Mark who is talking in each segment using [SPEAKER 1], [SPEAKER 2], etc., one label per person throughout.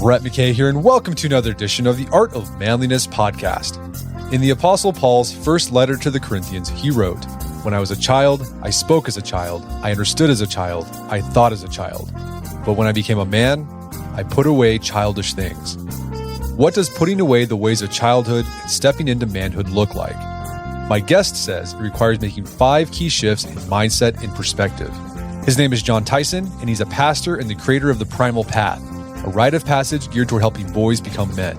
[SPEAKER 1] Brett McKay here, and welcome to another edition of the Art of Manliness podcast. In the Apostle Paul's first letter to the Corinthians, he wrote, "When I was a child, I spoke as a child, I understood as a child, I thought as a child. But when I became a man, I put away childish things." What does putting away the ways of childhood and stepping into manhood look like? My guest says it requires making 5 key shifts in mindset and perspective. His name is Jon Tyson, and he's a pastor and the creator of the Primal Path, a rite of passage geared toward helping boys become men.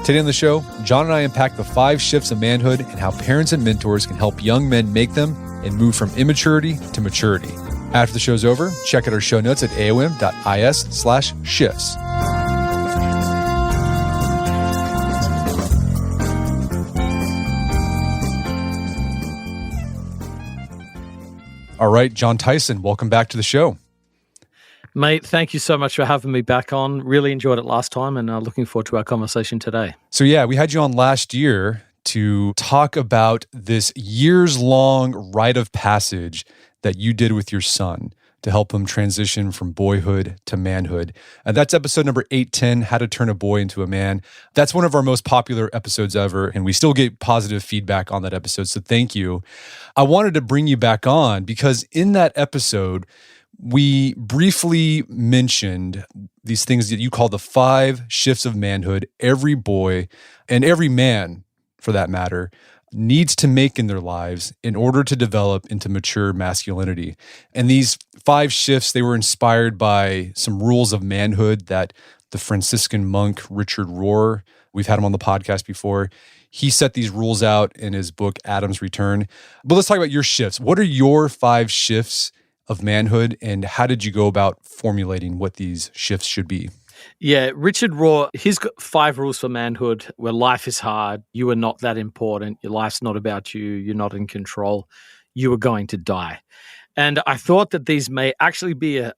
[SPEAKER 1] Today on the show, Jon and I unpack the 5 shifts of manhood and how parents and mentors can help young men make them and move from immaturity to maturity. After the show's over, check out our show notes at aom.is/shifts. All right, Jon Tyson, welcome back to the show.
[SPEAKER 2] Mate, thank you so much for having me back on. Really enjoyed it last time and looking forward to our conversation today.
[SPEAKER 1] So yeah, we had you on last year to talk about this years-long rite of passage that you did with your son to help him transition from boyhood to manhood. And that's episode number 810, How to Turn a Boy into a Man. That's one of our most popular episodes ever, and we still get positive feedback on that episode, so thank you. I wanted to bring you back on because in that episode, we briefly mentioned these things that you call the 5 shifts of manhood every boy and every man, for that matter, needs to make in their lives in order to develop into mature masculinity. And these 5 shifts, they were inspired by some rules of manhood that the Franciscan monk Richard Rohr, we've had him on the podcast before, he set these rules out in his book, Adam's Return. But let's talk about your shifts. What are your 5 shifts of manhood, and how did you go about formulating what these shifts should be?
[SPEAKER 2] Yeah, Richard Rohr, he's got 5 rules for manhood where life is hard. You are not that important. Your life's not about you. You're not in control. You are going to die. And I thought that these may actually be a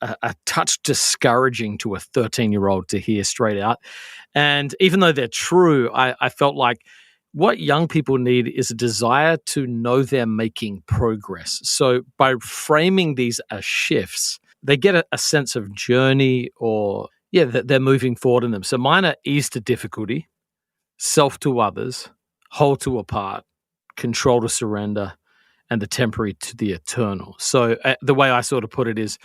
[SPEAKER 2] touch discouraging to a 13-year-old to hear straight out. And even though they're true, I felt like what young people need is a desire to know they're making progress. So by framing these as shifts, they get a sense of journey or, that they're moving forward in them. So mine are ease to difficulty, self to others, whole to apart, control to surrender, and the temporary to the eternal. So the way I sort of put it is,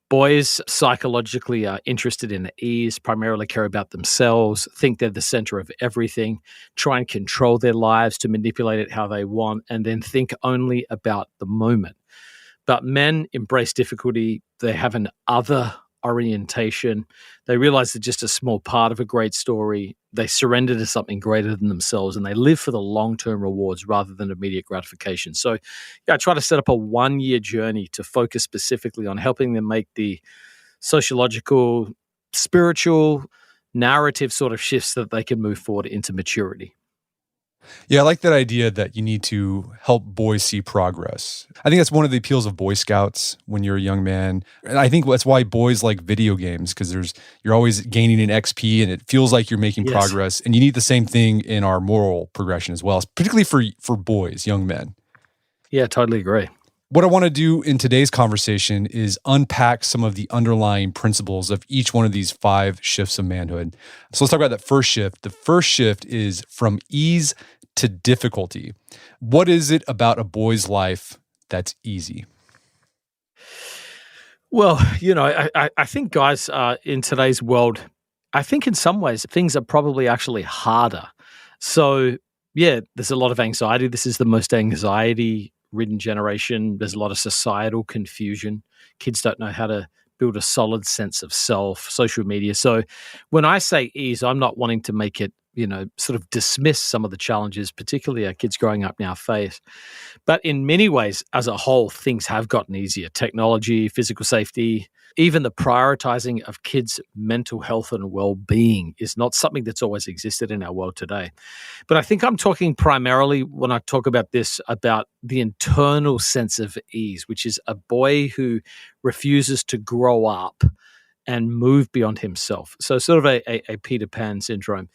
[SPEAKER 2] boys psychologically are interested in ease, primarily care about themselves, think they're the center of everything, try and control their lives to manipulate it how they want, and then think only about the moment. But men embrace difficulty. They have an other orientation. They realize they're just a small part of a great story. They surrender to something greater than themselves, and they live for the long-term rewards rather than immediate gratification. So I try to set up a 1-year journey to focus specifically on helping them make the sociological, spiritual, narrative sort of shifts so that they can move forward into maturity.
[SPEAKER 1] Yeah, I like that idea that you need to help boys see progress. I think that's one of the appeals of Boy Scouts when you're a young man. And I think that's why boys like video games, because you're always gaining an XP and it feels like you're making progress. And you need the same thing in our moral progression as well, particularly for boys, young men.
[SPEAKER 2] Yeah, totally agree.
[SPEAKER 1] What I want to do in today's conversation is unpack some of the underlying principles of each one of these 5 shifts of manhood. So let's talk about that first shift. The first shift is from ease to difficulty. What is it about a boy's life that's easy?
[SPEAKER 2] Well, I think guys in today's world, I think in some ways things are probably actually harder. So yeah, there's a lot of anxiety. This is the most anxiety-ridden generation. There's a lot of societal confusion. Kids don't know how to build a solid sense of self, social media. So when I say ease, I'm not wanting to make it, sort of dismiss some of the challenges, particularly our kids growing up now face. But in many ways, as a whole, things have gotten easier. Technology, physical safety, even the prioritizing of kids' mental health and well-being is not something that's always existed in our world today. But I think I'm talking primarily, when I talk about this, about the internal sense of ease, which is a boy who refuses to grow up and move beyond himself. So sort of a Peter Pan syndrome.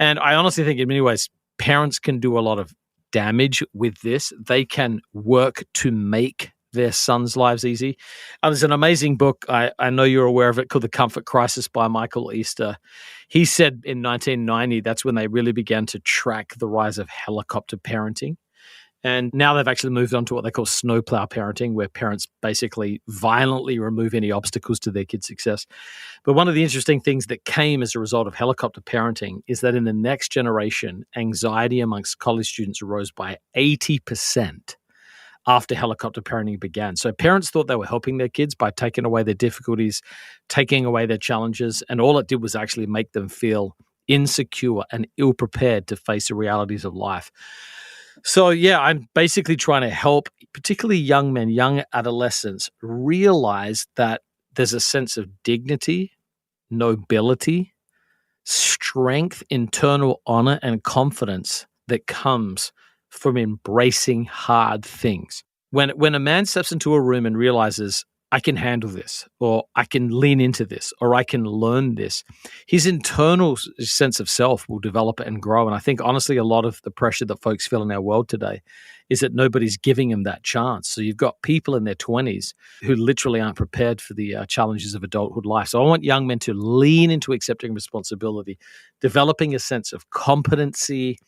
[SPEAKER 2] And I honestly think in many ways, parents can do a lot of damage with this. They can work to make their sons' lives easy. There's an amazing book, I know you're aware of it, called The Comfort Crisis by Michael Easter. He said in 1990, that's when they really began to track the rise of helicopter parenting. And now they've actually moved on to what they call snowplow parenting, where parents basically violently remove any obstacles to their kids' success. But one of the interesting things that came as a result of helicopter parenting is that in the next generation, anxiety amongst college students rose by 80% after helicopter parenting began. So parents thought they were helping their kids by taking away their difficulties, taking away their challenges, and all it did was actually make them feel insecure and ill-prepared to face the realities of life. So, yeah, I'm basically trying to help particularly young men, young adolescents, realize that there's a sense of dignity, nobility, strength, internal honor, and confidence that comes from embracing hard things. When a man steps into a room and realizes, I can handle this, or I can lean into this, or I can learn this, his internal sense of self will develop and grow. And I think, honestly, a lot of the pressure that folks feel in our world today is that nobody's giving them that chance. So you've got people in their 20s who literally aren't prepared for the challenges of adulthood life. So I want young men to lean into accepting responsibility, developing a sense of competency,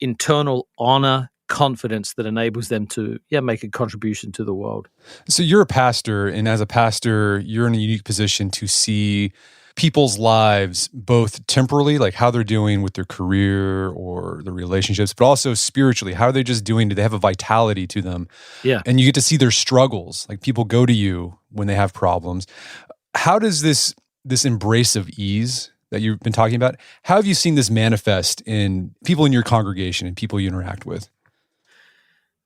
[SPEAKER 2] internal honor, confidence that enables them to make a contribution to the world.
[SPEAKER 1] So you're a pastor, and as a pastor, you're in a unique position to see people's lives both temporally, like how they're doing with their career or their relationships, but also spiritually. How are they just doing? Do they have a vitality to them?
[SPEAKER 2] Yeah.
[SPEAKER 1] And you get to see their struggles. Like people go to you when they have problems. How does this embrace of ease that you've been talking about, how have you seen this manifest in people in your congregation and people you interact with?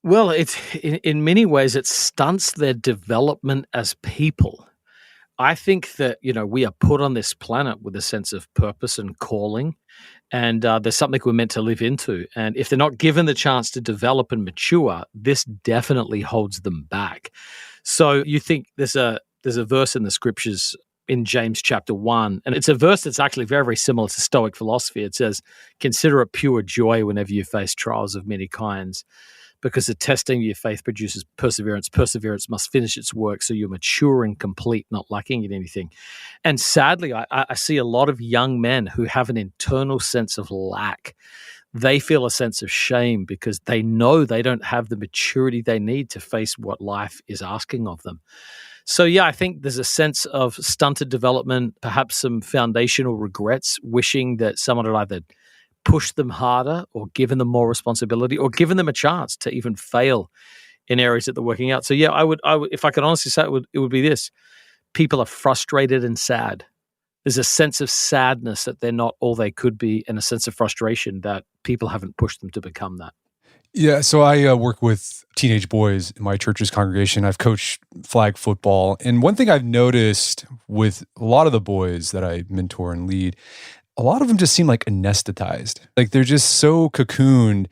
[SPEAKER 2] Well, it's in many ways, it stunts their development as people. I think that, we are put on this planet with a sense of purpose and calling, and there's something we're meant to live into. And if they're not given the chance to develop and mature, this definitely holds them back. So you think there's a verse in the scriptures in James chapter 1, and it's a verse that's actually very, very similar to Stoic philosophy. It says, consider it pure joy whenever you face trials of many kinds, because the testing of your faith produces perseverance. Perseverance must finish its work so you're mature and complete, not lacking in anything. And sadly, I see a lot of young men who have an internal sense of lack. They feel a sense of shame because they know they don't have the maturity they need to face what life is asking of them. So, I think there's a sense of stunted development, perhaps some foundational regrets, wishing that someone had either pushed them harder or given them more responsibility or given them a chance to even fail in areas that they're working out. So, I would, if I could honestly say it would be this. People are frustrated and sad. There's a sense of sadness that they're not all they could be, and a sense of frustration that people haven't pushed them to become that.
[SPEAKER 1] Yeah, so I work with teenage boys in my church's congregation. I've coached flag football. And one thing I've noticed with a lot of the boys that I mentor and lead, a lot of them just seem like anesthetized. Like they're just so cocooned.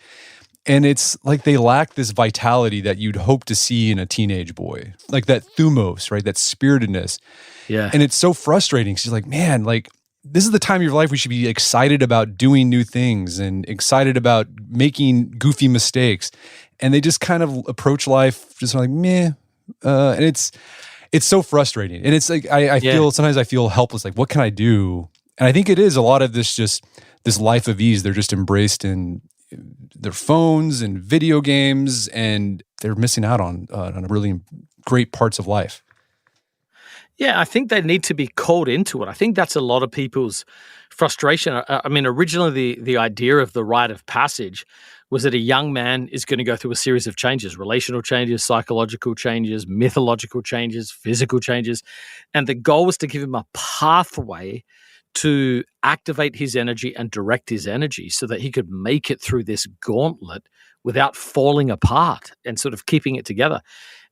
[SPEAKER 1] And it's like they lack this vitality that you'd hope to see in a teenage boy. Like that thumos, right? That spiritedness.
[SPEAKER 2] Yeah.
[SPEAKER 1] And it's so frustrating. She's like, man, like, this is the time of your life we should be excited about doing new things and excited about making goofy mistakes. And they just kind of approach life just like, meh. And it's so frustrating. And it's like, I feel, sometimes I feel helpless. Like, what can I do? And I think it is a lot of this life of ease. They're just embraced in their phones and video games, and they're missing out on really great parts of life.
[SPEAKER 2] Yeah, I think they need to be called into it. I think that's a lot of people's frustration. I mean, originally the idea of the rite of passage was that a young man is going to go through a series of changes, relational changes, psychological changes, mythological changes, physical changes. And the goal was to give him a pathway to activate his energy and direct his energy so that he could make it through this gauntlet without falling apart and sort of keeping it together.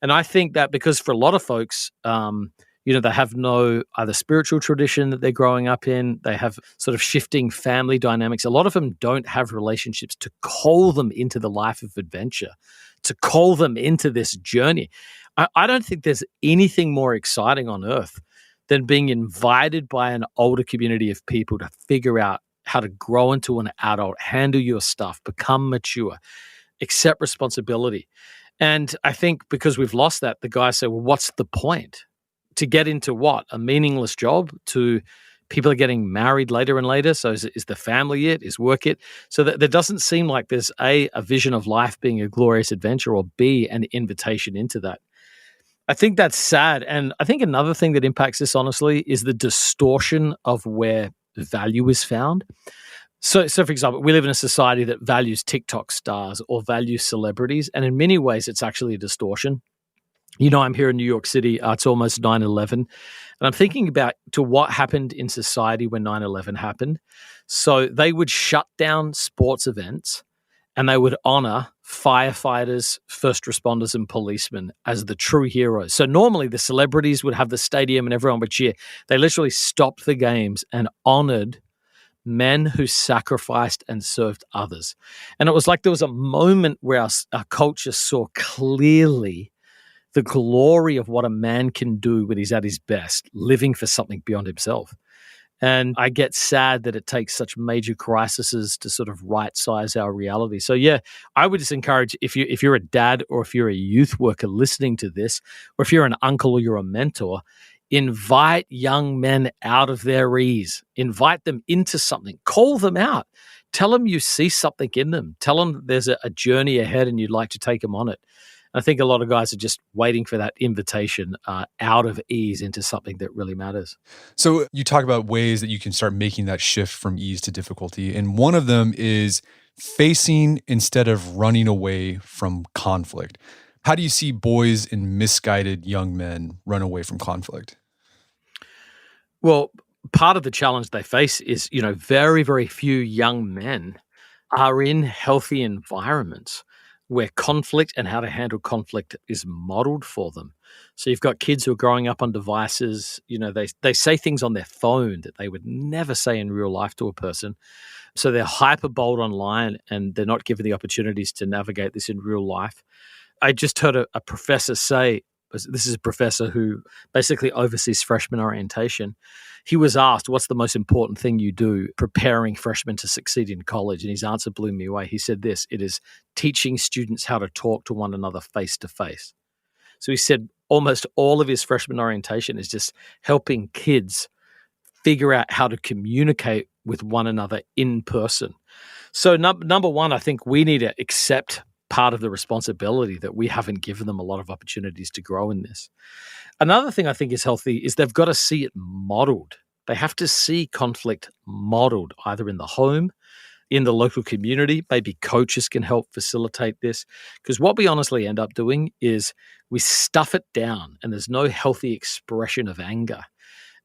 [SPEAKER 2] And I think that because for a lot of folks, they have no either spiritual tradition that they're growing up in. They have sort of shifting family dynamics. A lot of them don't have relationships to call them into the life of adventure, to call them into this journey. I don't think there's anything more exciting on earth than being invited by an older community of people to figure out how to grow into an adult, handle your stuff, become mature, accept responsibility. And I think because we've lost that, the guys say, well, what's the point? To get into what? A meaningless job? To people are getting married later and later. So is the family it? Is work it? So that there doesn't seem like there's a vision of life being a glorious adventure, or B, an invitation into that. I think that's sad. And I think another thing that impacts this, honestly, is the distortion of where value is found. So for example, we live in a society that values TikTok stars or values celebrities. And in many ways, it's actually a distortion. I'm here in New York City. It's almost 9/11. And I'm thinking about to what happened in society when 9/11 happened. So they would shut down sports events and they would honor firefighters, first responders, and policemen as the true heroes. So normally the celebrities would have the stadium and everyone would cheer. They literally stopped the games and honored men who sacrificed and served others. And it was like there was a moment where our culture saw clearly the glory of what a man can do when he's at his best, living for something beyond himself. And I get sad that it takes such major crises to sort of right-size our reality. So yeah, I would just encourage, if you're a dad or if you're a youth worker listening to this, or if you're an uncle or you're a mentor, invite young men out of their ease. Invite them into something. Call them out. Tell them you see something in them. Tell them there's a journey ahead and you'd like to take them on it. I think a lot of guys are just waiting for that invitation out of ease into something that really matters.
[SPEAKER 1] So you talk about ways that you can start making that shift from ease to difficulty. And one of them is facing instead of running away from conflict. How do you see boys and misguided young men run away from conflict?
[SPEAKER 2] Well, part of the challenge they face is, very, very few young men are in healthy environments where conflict and how to handle conflict is modeled for them. So you've got kids who are growing up on devices, they say things on their phone that they would never say in real life to a person. So they're hyper bold online and they're not given the opportunities to navigate this in real life. I just heard a professor say, this is a professor who basically oversees freshman orientation. He was asked, what's the most important thing you do preparing freshmen to succeed in college? And his answer blew me away. He said this, it is teaching students how to talk to one another face to face. So he said almost all of his freshman orientation is just helping kids figure out how to communicate with one another in person. So number one, I think we need to accept part of the responsibility that we haven't given them a lot of opportunities to grow in this. Another thing I think is healthy is they've got to see it modeled. They have to see conflict modeled either in the home, in the local community. Maybe coaches can help facilitate this. Because what we honestly end up doing is we stuff it down and there's no healthy expression of anger.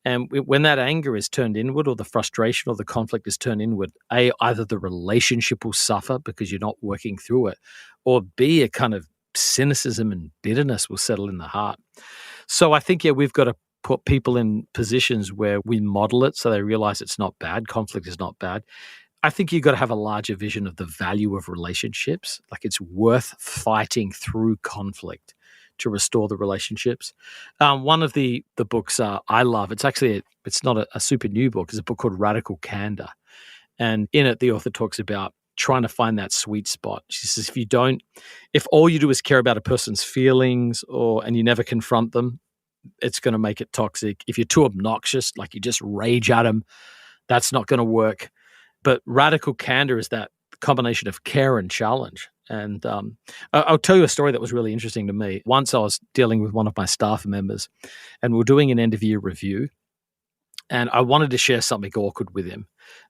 [SPEAKER 2] And when that anger is turned inward or the frustration or the conflict is turned inward, A, either the relationship will suffer because you're not working through it, or B, a kind of cynicism and bitterness will settle in the heart. So I think, we've got to put people in positions where we model it so they realize it's not bad. Conflict is not bad. I think you've got to have a larger vision of the value of relationships. Like it's worth fighting through conflict to restore the relationships. One of the books I love, it's not a super new book, it's a book called Radical Candor. And in it, the author talks about trying to find that sweet spot. She says, if all you do is care about a person's feelings and you never confront them, it's going to make it toxic. If you're too obnoxious, like you just rage at them, that's not going to work. But radical candor is that combination of care and challenge. And I'll tell you a story that was really interesting to me. Once I was dealing with one of my staff members and we were doing an end-of-year review, and I wanted to share something awkward with him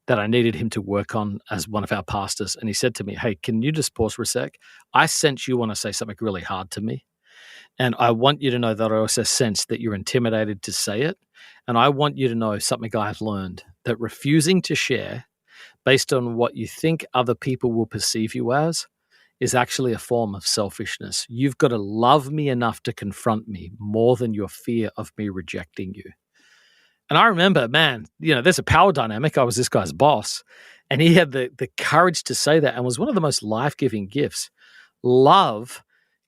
[SPEAKER 2] that I needed him to work on as one of our pastors. And he said to me, hey, can you just pause for a sec? I sense you want to say something really hard to me. And I want you to know that I also sense that you're intimidated to say it. And I want you to know something I've learned, that refusing to share based on what you think other people will perceive you as is actually a form of selfishness. You've got to love me enough to confront me more than your fear of me rejecting you. And I remember, man, there's a power dynamic. I was this guy's boss, and he had the courage to say that and was one of the most life-giving gifts. Love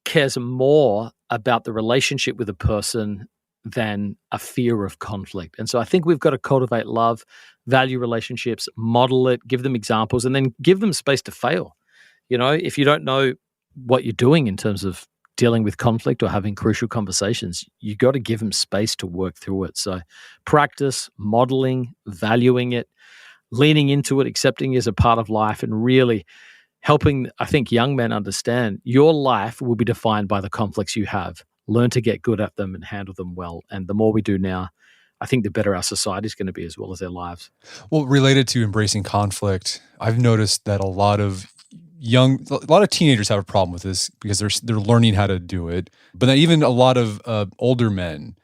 [SPEAKER 2] cares more about the relationship with a person than a fear of conflict. And so I think we've got to cultivate love, value relationships, model it, give them examples, and then give them space to fail. If you don't know what you're doing in terms of dealing with conflict or having crucial conversations, you got to give them space to work through it. So practice, modeling, valuing it, leaning into it, accepting it as a part of life, and really helping, I think, young men understand your life will be defined by the conflicts you have. Learn to get good at them and handle them well. And the more we do now, I think the better our society is going to be, as well as their lives.
[SPEAKER 1] Well, related to embracing conflict, I've noticed that a lot of teenagers have a problem with this because they're learning how to do it. But then even a lot of older men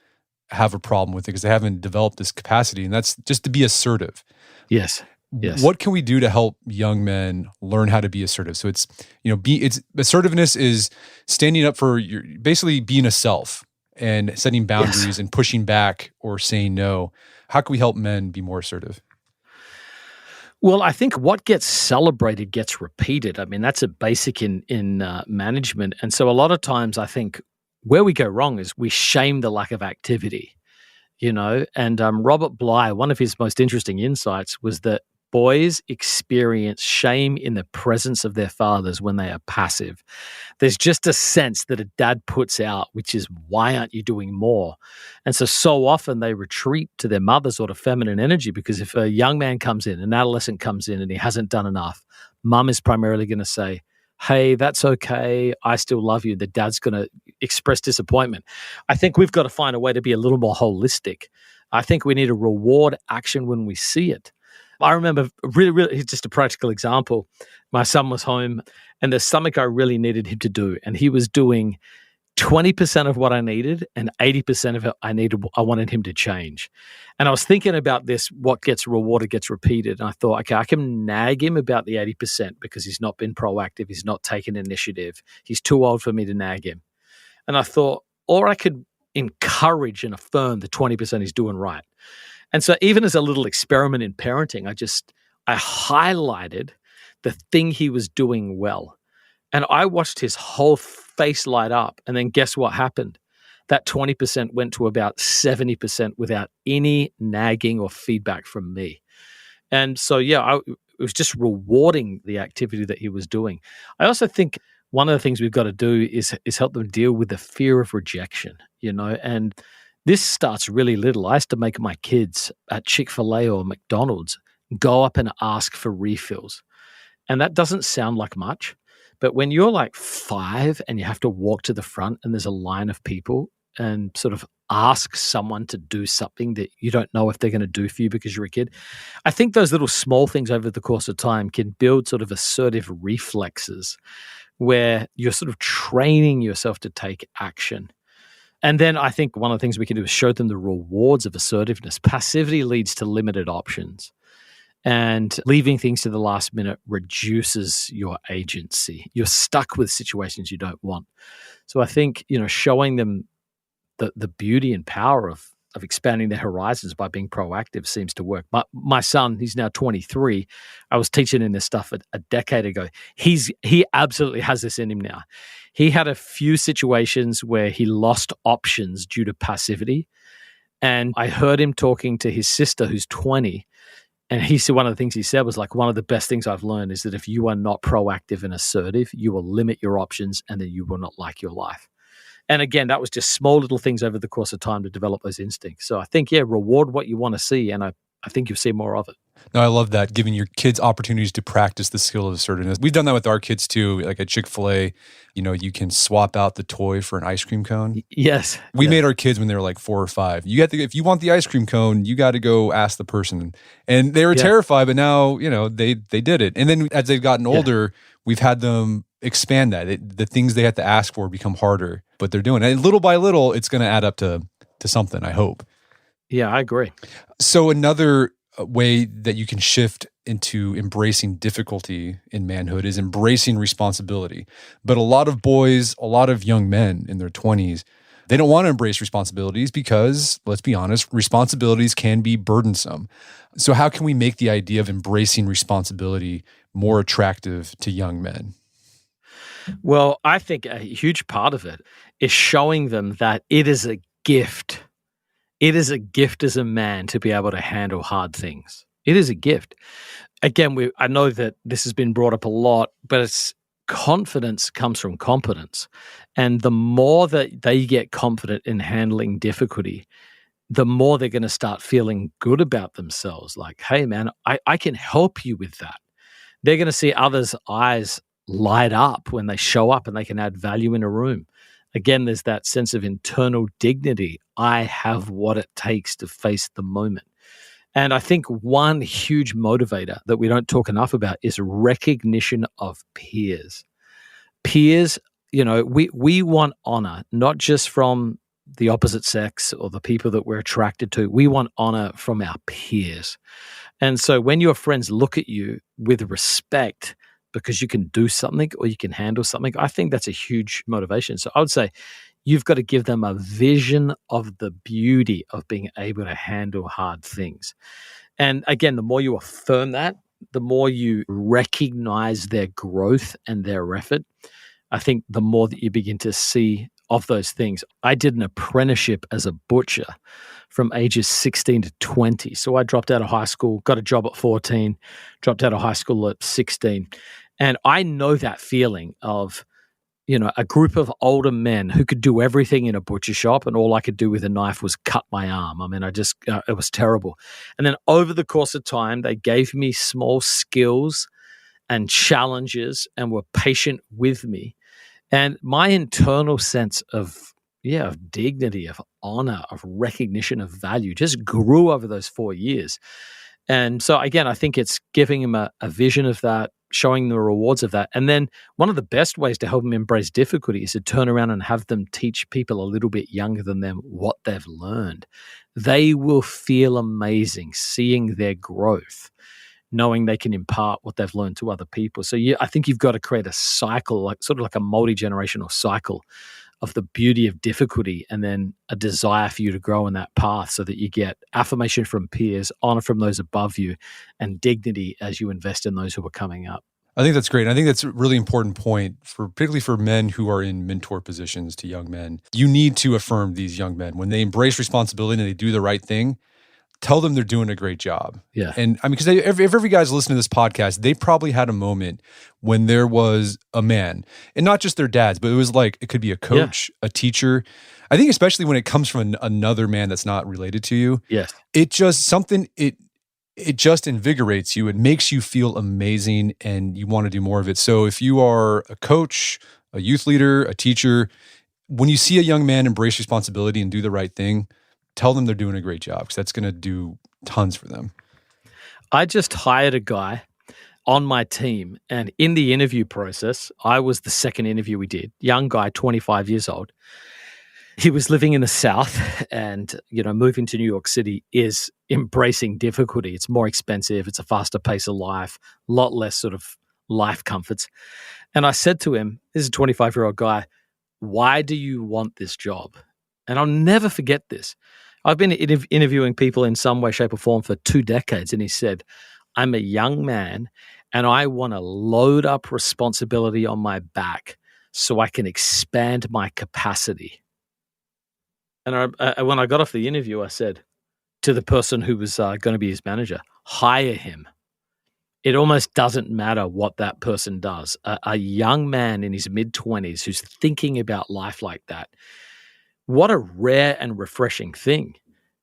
[SPEAKER 1] have a problem with it because they haven't developed this capacity, and that's just to be assertive.
[SPEAKER 2] Yes. Yes.
[SPEAKER 1] What can we do to help young men learn how to be assertive? So it's assertiveness is standing up for basically being a self and setting boundaries and pushing back or saying no. How can we help men be more assertive?
[SPEAKER 2] Well, I think what gets celebrated gets repeated. I mean, that's a basic in management. And so a lot of times I think where we go wrong is we shame the lack of activity, and Robert Bly, one of his most interesting insights was that boys experience shame in the presence of their fathers when they are passive. There's just a sense that a dad puts out, which is, why aren't you doing more? And so often they retreat to their mothers or to feminine energy, because if a young man comes in, an adolescent comes in and he hasn't done enough, mum is primarily going to say, hey, that's okay, I still love you. The dad's going to express disappointment. I think we've got to find a way to be a little more holistic. I think we need to reward action when we see it. I remember really, just a practical example. My son was home and there's something I really needed him to do. And he was doing 20% of what I needed and 80% of it I wanted him to change. And I was thinking about this, what gets rewarded gets repeated. And I thought, okay, I can nag him about the 80% because he's not been proactive. He's not taken initiative. He's too old for me to nag him. And I thought, or I could encourage and affirm the 20% he's doing right. And so even as a little experiment in parenting, I highlighted the thing he was doing well. And I watched his whole face light up. And then guess what happened? That 20% went to about 70% without any nagging or feedback from me. And so, it was just rewarding the activity that he was doing. I also think one of the things we've got to do is help them deal with the fear of rejection, and this starts really little. I used to make my kids at Chick-fil-A or McDonald's go up and ask for refills. And that doesn't sound like much, but when you're like 5 and you have to walk to the front and there's a line of people and sort of ask someone to do something that you don't know if they're going to do for you because you're a kid, I think those little small things over the course of time can build sort of assertive reflexes where you're sort of training yourself to take action. And then I think one of the things we can do is show them the rewards of assertiveness. Passivity leads to limited options. And leaving things to the last minute reduces your agency. You're stuck with situations you don't want. So I think, showing them the beauty and power of expanding their horizons by being proactive seems to work. My son, he's now 23. I was teaching him this stuff a decade ago. He absolutely has this in him now. He had a few situations where he lost options due to passivity. And I heard him talking to his sister who's 20. And he said, one of the things he said was like, one of the best things I've learned is that if you are not proactive and assertive, you will limit your options and then you will not like your life. And again, that was just small little things over the course of time to develop those instincts. So I think, reward what you want to see. And I think you'll see more of it.
[SPEAKER 1] No, I love that, giving your kids opportunities to practice the skill of assertiveness. We've done that with our kids too. Like at Chick-fil-A, you can swap out the toy for an ice cream cone.
[SPEAKER 2] Yes.
[SPEAKER 1] We made our kids when they were like 4 or 5. If you want the ice cream cone, you got to go ask the person. And they were terrified, but now, they did it. And then as they've gotten older, we've had them expand that. The things they have to ask for become harder, but they're doing it. And little by little, it's going to add up to something, I hope.
[SPEAKER 2] Yeah, I agree.
[SPEAKER 1] So another way that you can shift into embracing difficulty in manhood is embracing responsibility. But a lot of boys, a lot of young men in their 20s, they don't want to embrace responsibilities because, let's be honest, responsibilities can be burdensome. So how can we make the idea of embracing responsibility more attractive to young men?
[SPEAKER 2] Well, I think a huge part of it is showing them that it is a gift. It is a gift as a man to be able to handle hard things. It is a gift. Again, I know that this has been brought up a lot, but it's confidence comes from competence. And the more that they get confident in handling difficulty, the more they're going to start feeling good about themselves. Like, hey, man, I can help you with that. They're going to see others' eyes light up when they show up and they can add value in a room. Again, there's that sense of internal dignity. I have what it takes to face the moment. And I think one huge motivator that we don't talk enough about is recognition of peers. Peers, we want honor, not just from the opposite sex or the people that we're attracted to. We want honor from our peers. And so when your friends look at you with respect because you can do something or you can handle something, I think that's a huge motivation. So I would say you've got to give them a vision of the beauty of being able to handle hard things. And again, the more you affirm that, the more you recognize their growth and their effort, I think the more that you begin to see of those things. I did an apprenticeship as a butcher from ages 16 to 20. So I dropped out of high school, got a job at 14, dropped out of high school at 16. And I know that feeling of, a group of older men who could do everything in a butcher shop, and all I could do with a knife was cut my arm. I mean, it was terrible. And then over the course of time, they gave me small skills and challenges and were patient with me. And my internal sense of dignity, of honor, of recognition of value just grew over those 4 years. And so again, I think it's giving them a vision of that, showing the rewards of that. And then one of the best ways to help them embrace difficulty is to turn around and have them teach people a little bit younger than them what they've learned. They will feel amazing seeing their growth, knowing they can impart what they've learned to other people. So I think you've got to create a cycle, sort of like a multi-generational cycle of the beauty of difficulty, and then a desire for you to grow in that path so that you get affirmation from peers, honor from those above you, and dignity as you invest in those who are coming up.
[SPEAKER 1] I think that's great. I think that's a really important point, particularly for men who are in mentor positions to young men. You need to affirm these young men. When they embrace responsibility and they do the right thing, tell them they're doing a great job.
[SPEAKER 2] Yeah.
[SPEAKER 1] And I mean, because if every guy's listening to this podcast, they probably had a moment when there was a man, and not just their dads, but it could be a coach, a teacher. I think especially when it comes from another man that's not related to you.
[SPEAKER 2] Yes.
[SPEAKER 1] It just invigorates you. It makes you feel amazing and you want to do more of it. So if you are a coach, a youth leader, a teacher, when you see a young man embrace responsibility and do the right thing, tell them they're doing a great job, because that's going to do tons for them.
[SPEAKER 2] I just hired a guy on my team, and in the interview process, I was the second interview we did. Young guy, 25 years old. He was living in the South, and moving to New York City is embracing difficulty. It's more expensive. It's a faster pace of life, a lot less sort of life comforts. And I said to him, this is a 25-year-old guy, why do you want this job? And I'll never forget this. I've been interviewing people in some way, shape, or form for 2 decades. And he said, I'm a young man and I want to load up responsibility on my back so I can expand my capacity. And when I got off the interview, I said to the person who was going to be his manager, hire him. It almost doesn't matter what that person does. A young man in his mid-20s who's thinking about life like that, what a rare and refreshing thing.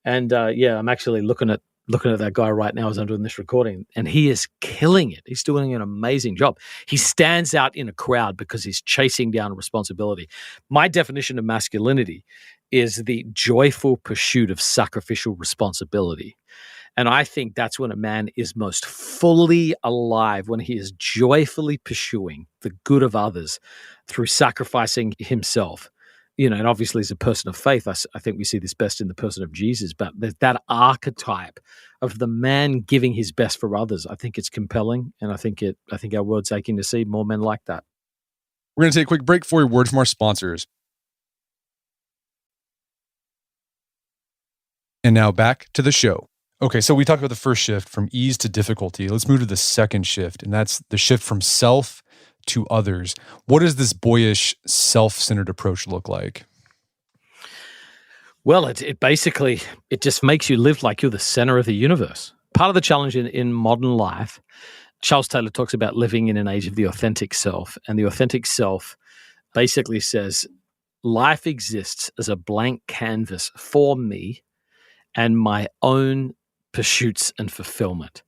[SPEAKER 2] And I'm actually looking at that guy right now as I'm doing this recording, and he is killing it. He's doing an amazing job. He stands out in a crowd because he's chasing down responsibility. My definition of masculinity is the joyful pursuit of sacrificial responsibility. And I think that's when a man is most fully alive, when he is joyfully pursuing the good of others through sacrificing himself. And obviously as a person of faith, I think we see this best in the person of Jesus, but there's that archetype of the man giving his best for others. I think it's compelling, and I think our world's aching to see more men like that.
[SPEAKER 1] We're going to take a quick break for a word from our sponsors. And now back to the show. Okay, so we talked about the first shift from ease to difficulty. Let's move to the second shift, and that's the shift from self to others. What does this boyish, self-centered approach look like?
[SPEAKER 2] Well, it basically just makes you live like you're the center of the universe. Part of the challenge in modern life Charles Taylor talks about living in an age of the authentic self. And the authentic self basically says, life exists as a blank canvas for me and my own pursuits and fulfillment.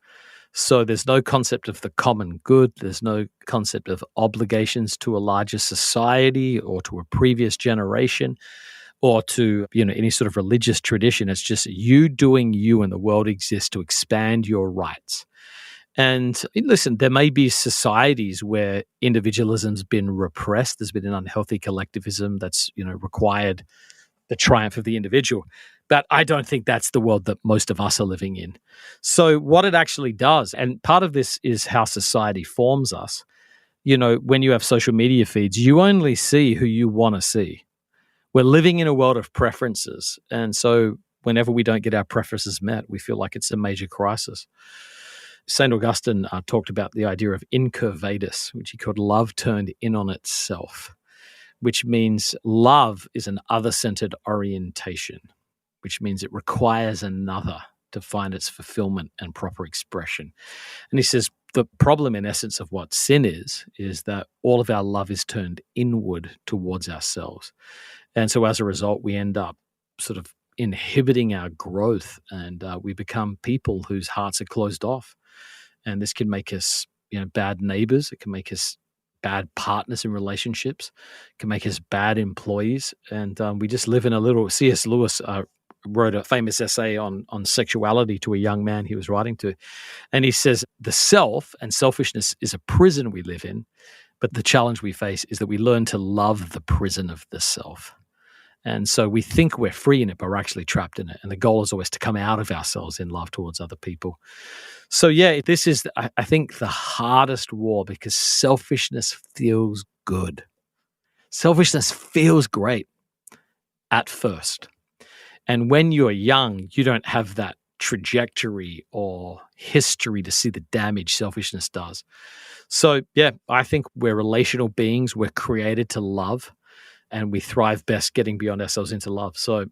[SPEAKER 2] So there's no concept of the common good. There's no concept of obligations to a larger society or to a previous generation or to, any sort of religious tradition. It's just you doing you, and the world exists to expand your rights. And listen, there may be societies where individualism's been repressed. There's been an unhealthy collectivism that's, required the triumph of the individual. But I don't think that's the world that most of us are living in. So what it actually does, and part of this is how society forms us. When you have social media feeds, you only see who you want to see. We're living in a world of preferences. And so whenever we don't get our preferences met, we feel like it's a major crisis. St. Augustine talked about the idea of incurvatus, which he called love turned in on itself, which means love is an other-centered orientation, which means it requires another to find its fulfillment and proper expression. And he says the problem, in essence, of what sin is that all of our love is turned inward towards ourselves. And so as a result, we end up sort of inhibiting our growth, and we become people whose hearts are closed off. And this can make us, bad neighbors. It can make us bad partners in relationships. It can make us bad employees. And we just live in a little. C.S. Lewis wrote a famous essay on sexuality to a young man he was writing to. And he says, the self and selfishness is a prison we live in, but the challenge we face is that we learn to love the prison of the self. And so we think we're free in it, but we're actually trapped in it. And the goal is always to come out of ourselves in love towards other people. So yeah, this is, I think, the hardest war, because selfishness feels good. Selfishness feels great at first. And when you're young, you don't have that trajectory or history to see the damage selfishness does. So yeah, I think we're relational beings. We're created to love, and we thrive best getting beyond ourselves into love. So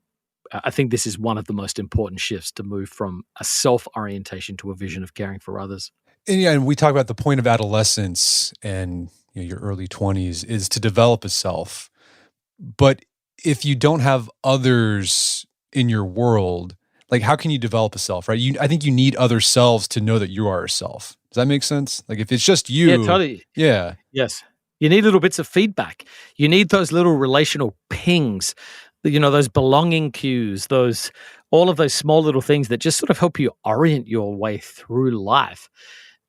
[SPEAKER 2] I think this is one of the most important shifts, to move from a self-orientation to a vision of caring for others.
[SPEAKER 1] And we talk about the point of adolescence and your early 20s is to develop a self. But if you don't have others in your world, like, how can you develop a self, right? I think you need other selves to know that you are a self. Does that make sense? Like, if it's just you.
[SPEAKER 2] Yeah, totally.
[SPEAKER 1] Yeah.
[SPEAKER 2] Yes. You need little bits of feedback. You need those little relational pings, those belonging cues, all of those small little things that just sort of help you orient your way through life.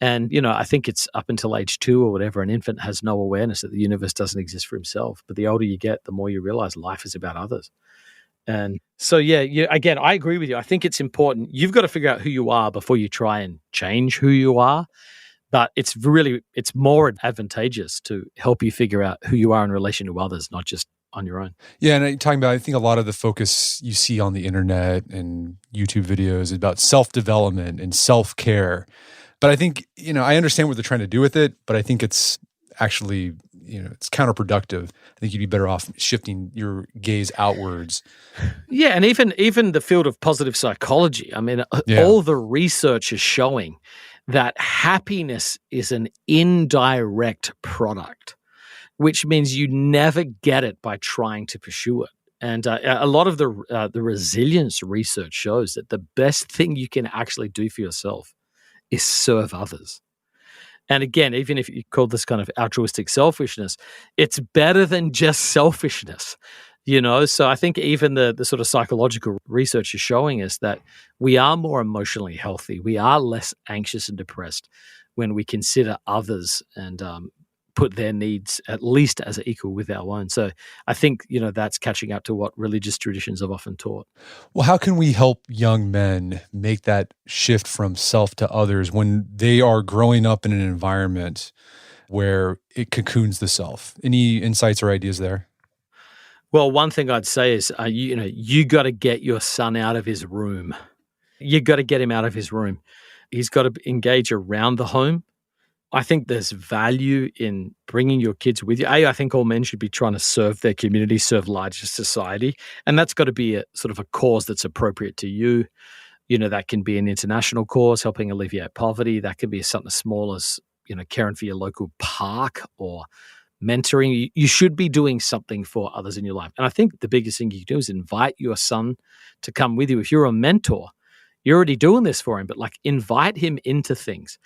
[SPEAKER 2] And, I think it's up until age 2 or whatever, an infant has no awareness that the universe doesn't exist for himself. But the older you get, the more you realize life is about others. And so, yeah, again, I agree with you. I think it's important. You've got to figure out who you are before you try and change who you are. But it's more advantageous to help you figure out who you are in relation to others, not just on your own.
[SPEAKER 1] Yeah, and talking about, I think a lot of the focus you see on the internet and YouTube videos is about self-development and self-care. But I think, I understand what they're trying to do with it, but I think it's actually, it's counterproductive. I think you'd be better off shifting your gaze outwards.
[SPEAKER 2] Yeah, and even the field of positive psychology, all the research is showing that happiness is an indirect product, which means you never get it by trying to pursue it. And a lot of the resilience research shows that the best thing you can actually do for yourself is serve others. And again, even if you call this kind of altruistic selfishness, it's better than just selfishness. So I think even the sort of psychological research is showing us that we are more emotionally healthy. We are less anxious and depressed when we consider others and put their needs at least as equal with our own. So I think, that's catching up to what religious traditions have often taught.
[SPEAKER 1] Well, how can we help young men make that shift from self to others when they are growing up in an environment where it cocoons the self? Any insights or ideas there?
[SPEAKER 2] Well, one thing I'd say is, you got to get your son out of his room. You got to get him out of his room. He's got to engage around the home. I think there's value in bringing your kids with you. I think all men should be trying to serve their community, serve larger society. And that's got to be a sort of a cause that's appropriate to you. That can be an international cause, helping alleviate poverty. That could be something as small as, caring for your local park or mentoring. You should be doing something for others in your life. And I think the biggest thing you can do is invite your son to come with you. If you're a mentor, you're already doing this for him, but invite him into things.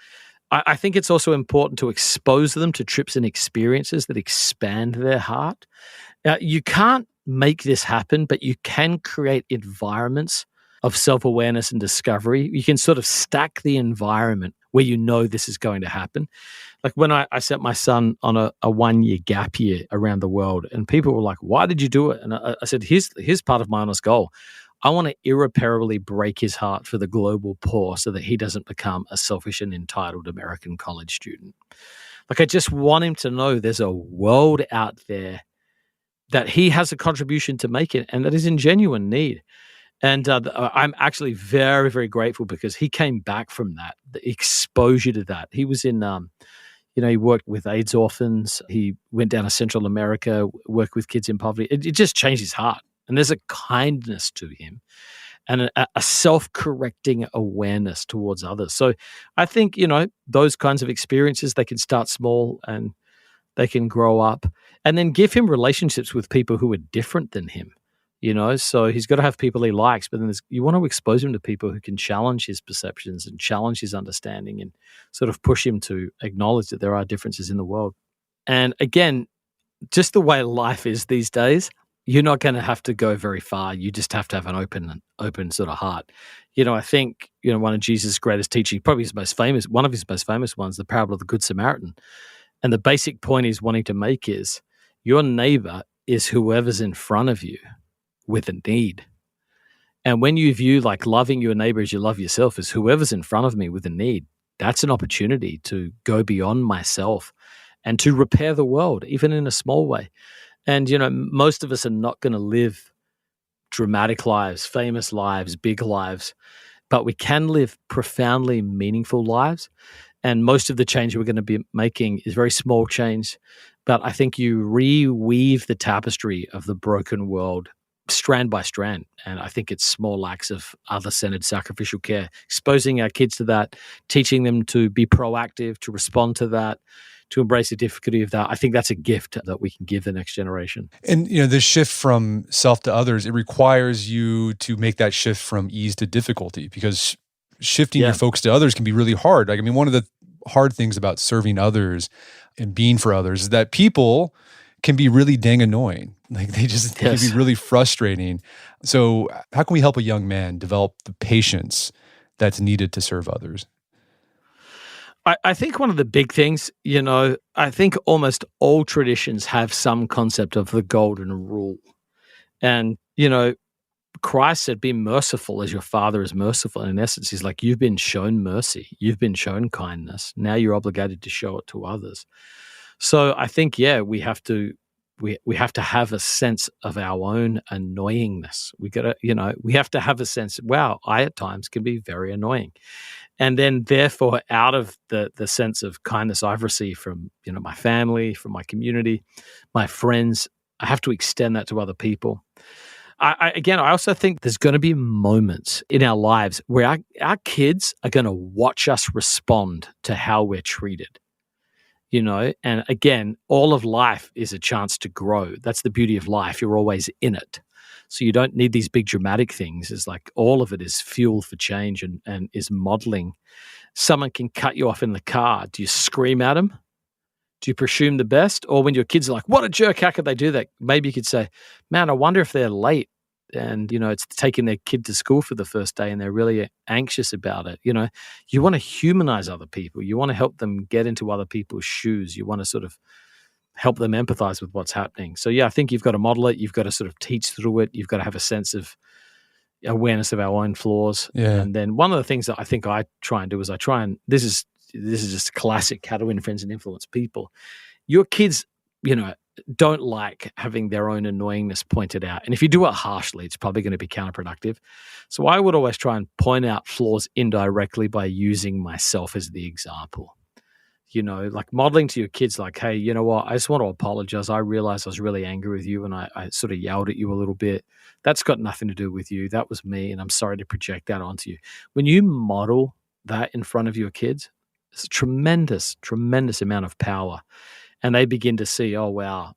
[SPEAKER 2] I think it's also important to expose them to trips and experiences that expand their heart. You can't make this happen, but you can create environments of self-awareness and discovery. You can sort of stack the environment where this is going to happen. Like when I sent my son on a 1-year gap year around the world, and people were like, "Why did you do it?" And I said, here's part of my honest goal. I want to irreparably break his heart for the global poor so that he doesn't become a selfish and entitled American college student. I just want him to know there's a world out there that he has a contribution to make it and that is in genuine need. And I'm actually very, very grateful because he came back from that, the exposure to that. He was in, he worked with AIDS orphans. He went down to Central America, worked with kids in poverty. It just changed his heart. And there's a kindness to him and a self-correcting awareness towards others. So I think, those kinds of experiences, they can start small and they can grow up, and then give him relationships with people who are different than him. So he's got to have people he likes, but then you want to expose him to people who can challenge his perceptions and challenge his understanding and sort of push him to acknowledge that there are differences in the world. And again, just the way life is these days, you're not going to have to go very far. You just have to have an open sort of heart. I think, one of Jesus' greatest teaching, probably one of his most famous ones, the parable of the Good Samaritan. And the basic point he's wanting to make is your neighbor is whoever's in front of you with a need. And when you view loving your neighbor as you love yourself as whoever's in front of me with a need, that's an opportunity to go beyond myself and to repair the world, even in a small way. And, most of us are not going to live dramatic lives, famous lives, big lives, but we can live profoundly meaningful lives. And most of the change we're going to be making is very small change. But I think you reweave the tapestry of the broken world strand by strand. And I think it's small acts of other-centered sacrificial care, exposing our kids to that, teaching them to be proactive, to respond to that, to embrace the difficulty of that. I think that's a gift that we can give the next generation.
[SPEAKER 1] And, this shift from self to others, it requires you to make that shift from ease to difficulty, because shifting your focus to others can be really hard. One of the hard things about serving others and being for others is that people can be really dang annoying. They can be really frustrating. So how can we help a young man develop the patience that's needed to serve others?
[SPEAKER 2] I think one of the big things, I think almost all traditions have some concept of the golden rule. And, Christ said, be merciful as your Father is merciful. And in essence, he's like, you've been shown mercy. You've been shown kindness. Now you're obligated to show it to others. So I think, we have to have a sense of our own annoyingness. We have to have a sense, wow, I at times can be very annoying. And then therefore, out of the sense of kindness I've received from, my family, from my community, my friends, I have to extend that to other people. I also think there's going to be moments in our lives where our kids are going to watch us respond to how we're treated. And again, all of life is a chance to grow. That's the beauty of life. You're always in it. So you don't need these big dramatic things. It's like all of it is fuel for change and is modeling. Someone can cut you off in the car. Do you scream at them? Do you presume the best? Or when your kids are like, what a jerk, how could they do that? Maybe you could say, man, I wonder if they're late and, it's taking their kid to school for the first day and they're really anxious about it. You want to humanize other people. You want to help them get into other people's shoes. You want to sort of help them empathize with what's happening. So, I think you've got to model it. You've got to sort of teach through it. You've got to have a sense of awareness of our own flaws. Yeah. And then one of the things that I think I try and do is this is just classic how to win friends and influence people. Your kids, don't like having their own annoyingness pointed out. And if you do it harshly, it's probably going to be counterproductive. So I would always try and point out flaws indirectly by using myself as the example. Like modeling to your kids, like, hey, you know what? I just want to apologize. I realized I was really angry with you and I sort of yelled at you a little bit. That's got nothing to do with you. That was me, and I'm sorry to project that onto you. When you model that in front of your kids, it's a tremendous, tremendous amount of power. And they begin to see, oh, wow,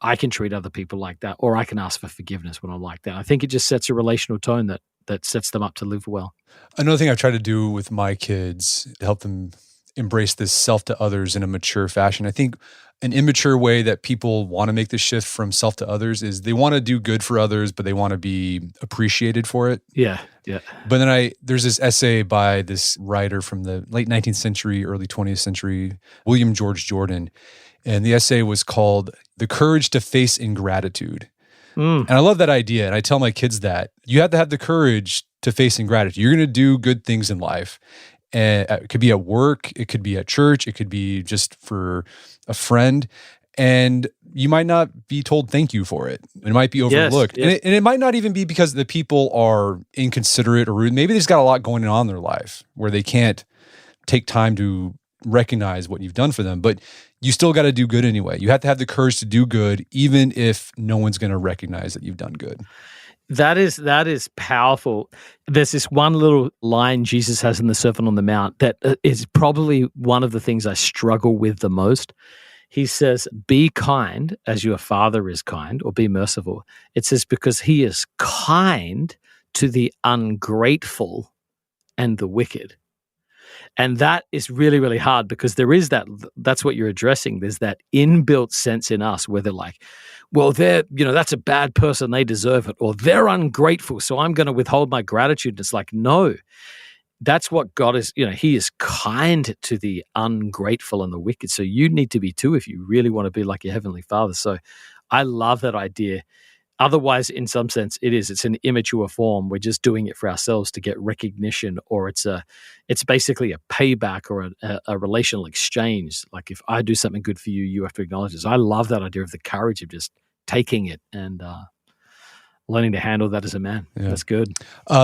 [SPEAKER 2] I can treat other people like that, or I can ask for forgiveness when I'm like that. I think it just sets a relational tone that sets them up to live well.
[SPEAKER 1] Another thing I've tried to do with my kids to help them embrace this self to others in a mature fashion. I think an immature way that people want to make the shift from self to others is they want to do good for others, but they want to be appreciated for it.
[SPEAKER 2] Yeah.
[SPEAKER 1] But then there's this essay by this writer from the late 19th century, early 20th century, William George Jordan. And the essay was called The Courage to Face Ingratitude. And I love that idea. And I tell my kids that you have to have the courage to face ingratitude. You're going to do good things in life. And it could be at work, it could be at church, it could be just for a friend. And you might not be told thank you for it. It might be overlooked.
[SPEAKER 2] Yes.
[SPEAKER 1] And it might not even be because the people are inconsiderate or rude. Maybe they've got a lot going on in their life where they can't take time to recognize what you've done for them. But you still got to do good anyway. You have to have the courage to do good, even if no one's going to recognize that you've done good.
[SPEAKER 2] That is powerful. There's this one little line Jesus has in the Sermon on the Mount that is probably one of the things I struggle with the most. He says, be kind as your Father is kind, or be merciful. It says, because he is kind to the ungrateful and the wicked. And that is really, really hard because there is that's what you're addressing. There's that inbuilt sense in us where they're like, well, that's a bad person. They deserve it. Or they're ungrateful. So I'm going to withhold my gratitude. And it's like, no, that's what God is. He is kind to the ungrateful and the wicked. So you need to be too, if you really want to be like your Heavenly Father. So I love that idea. Otherwise, in some sense, it's an immature form. We're just doing it for ourselves to get recognition, or it's basically a payback or a relational exchange. Like if I do something good for you, you have to acknowledge this. I love that idea of the courage of just taking it and learning to handle that as a man. Yeah. That's good.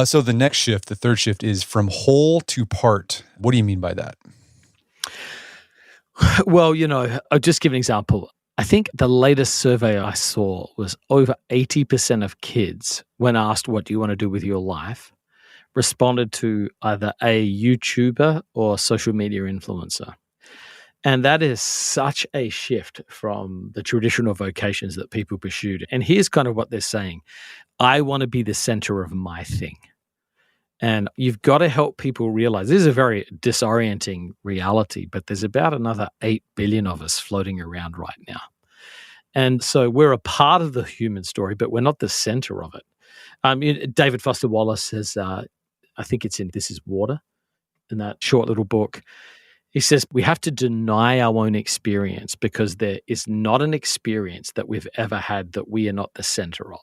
[SPEAKER 1] So the next shift, the third shift, is from whole to part. What do you mean by that?
[SPEAKER 2] Well, I'll just give an example. I think the latest survey I saw was over 80% of kids, when asked, what do you want to do with your life, responded to either a YouTuber or social media influencer. And that is such a shift from the traditional vocations that people pursued. And here's kind of what they're saying. I want to be the center of my thing. And you've got to help people realize this is a very disorienting reality, but there's about another 8 billion of us floating around right now. And so we're a part of the human story, but we're not the center of it. David Foster Wallace says, I think it's in This Is Water, in that short little book. He says, we have to deny our own experience because there is not an experience that we've ever had that we are not the center of.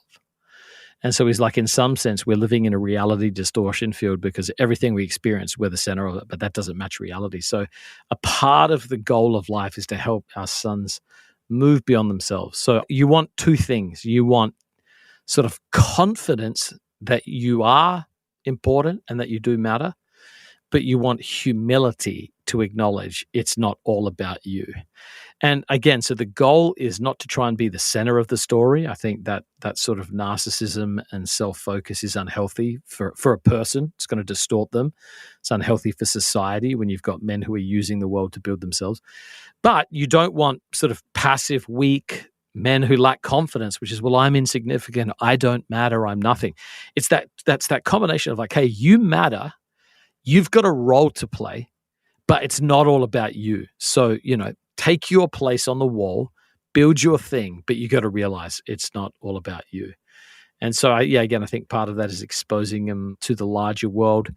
[SPEAKER 2] And so he's like, in some sense, we're living in a reality distortion field because everything we experience, we're the center of it, but that doesn't match reality. So a part of the goal of life is to help our sons move beyond themselves. So you want two things. You want sort of confidence that you are important and that you do matter, but you want humility to acknowledge it's not all about you. And again, so the goal is not to try and be the center of the story. I think that sort of narcissism and self-focus is unhealthy for a person. It's going to distort them. It's unhealthy for society when you've got men who are using the world to build themselves. But you don't want sort of passive, weak men who lack confidence, which is, well, I'm insignificant, I don't matter, I'm nothing. That's that combination of like, hey, you matter, you've got a role to play, but it's not all about you. So, take your place on the wall, build your thing, but you got to realize it's not all about you. And so, I think part of that is exposing them to the larger world.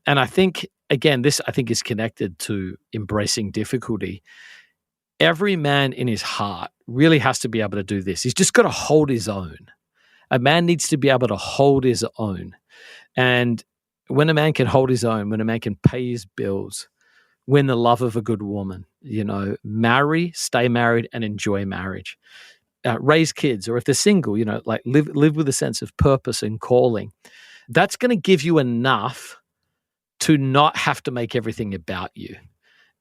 [SPEAKER 2] And I think, again, this I think is connected to embracing difficulty. Every man in his heart really has to be able to do this. He's just got to hold his own. A man needs to be able to hold his own. And when a man can hold his own, when a man can pay his bills, win the love of a good woman, marry, stay married, and enjoy marriage, raise kids, or if they're single, like live with a sense of purpose and calling. That's going to give you enough to not have to make everything about you.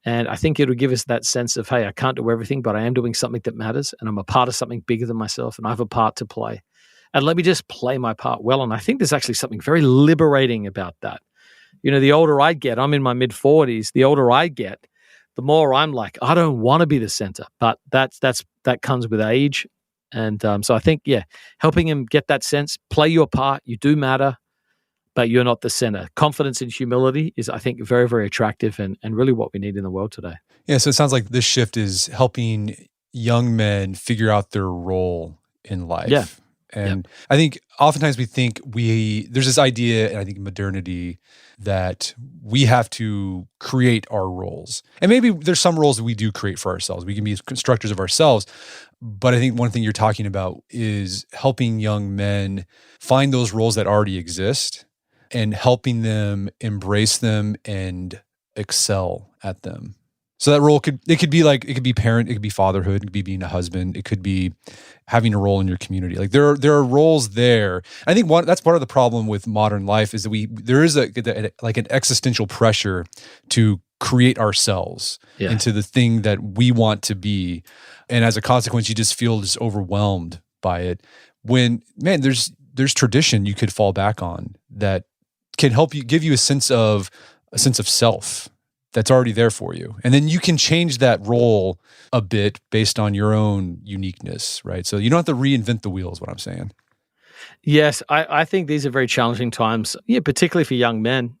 [SPEAKER 2] And I think it'll give us that sense of, hey, I can't do everything, but I am doing something that matters, and I'm a part of something bigger than myself, and I have a part to play. and let me just play my part well. And I think there's actually something very liberating about that. The older I get, I'm in my mid-40s, the older I get, the more I'm like, I don't want to be the center. But that comes with age. And so I think, helping him get that sense, play your part, you do matter, but you're not the center. Confidence and humility is, I think, very, very attractive and really what we need in the world today.
[SPEAKER 1] Yeah, so it sounds like this shift is helping young men figure out their role in life.
[SPEAKER 2] Yeah.
[SPEAKER 1] And I think oftentimes we think there's this idea, and I think in modernity, that we have to create our roles. And maybe there's some roles that we do create for ourselves. We can be constructors of ourselves. But I think one thing you're talking about is helping young men find those roles that already exist and helping them embrace them and excel at them. So that role could be parent, it could be fatherhood, it could be being a husband, it could be having a role in your community. Like there are roles there. I think that's part of the problem with modern life is that there is an existential pressure to create ourselves into the thing that we want to be, and as a consequence, you just feel just overwhelmed by it. When there's tradition you could fall back on that can help you, give you a sense of self that's already there for you. And then you can change that role a bit based on your own uniqueness, right? So you don't have to reinvent the wheel is what I'm saying.
[SPEAKER 2] Yes, I think these are very challenging times, particularly for young men.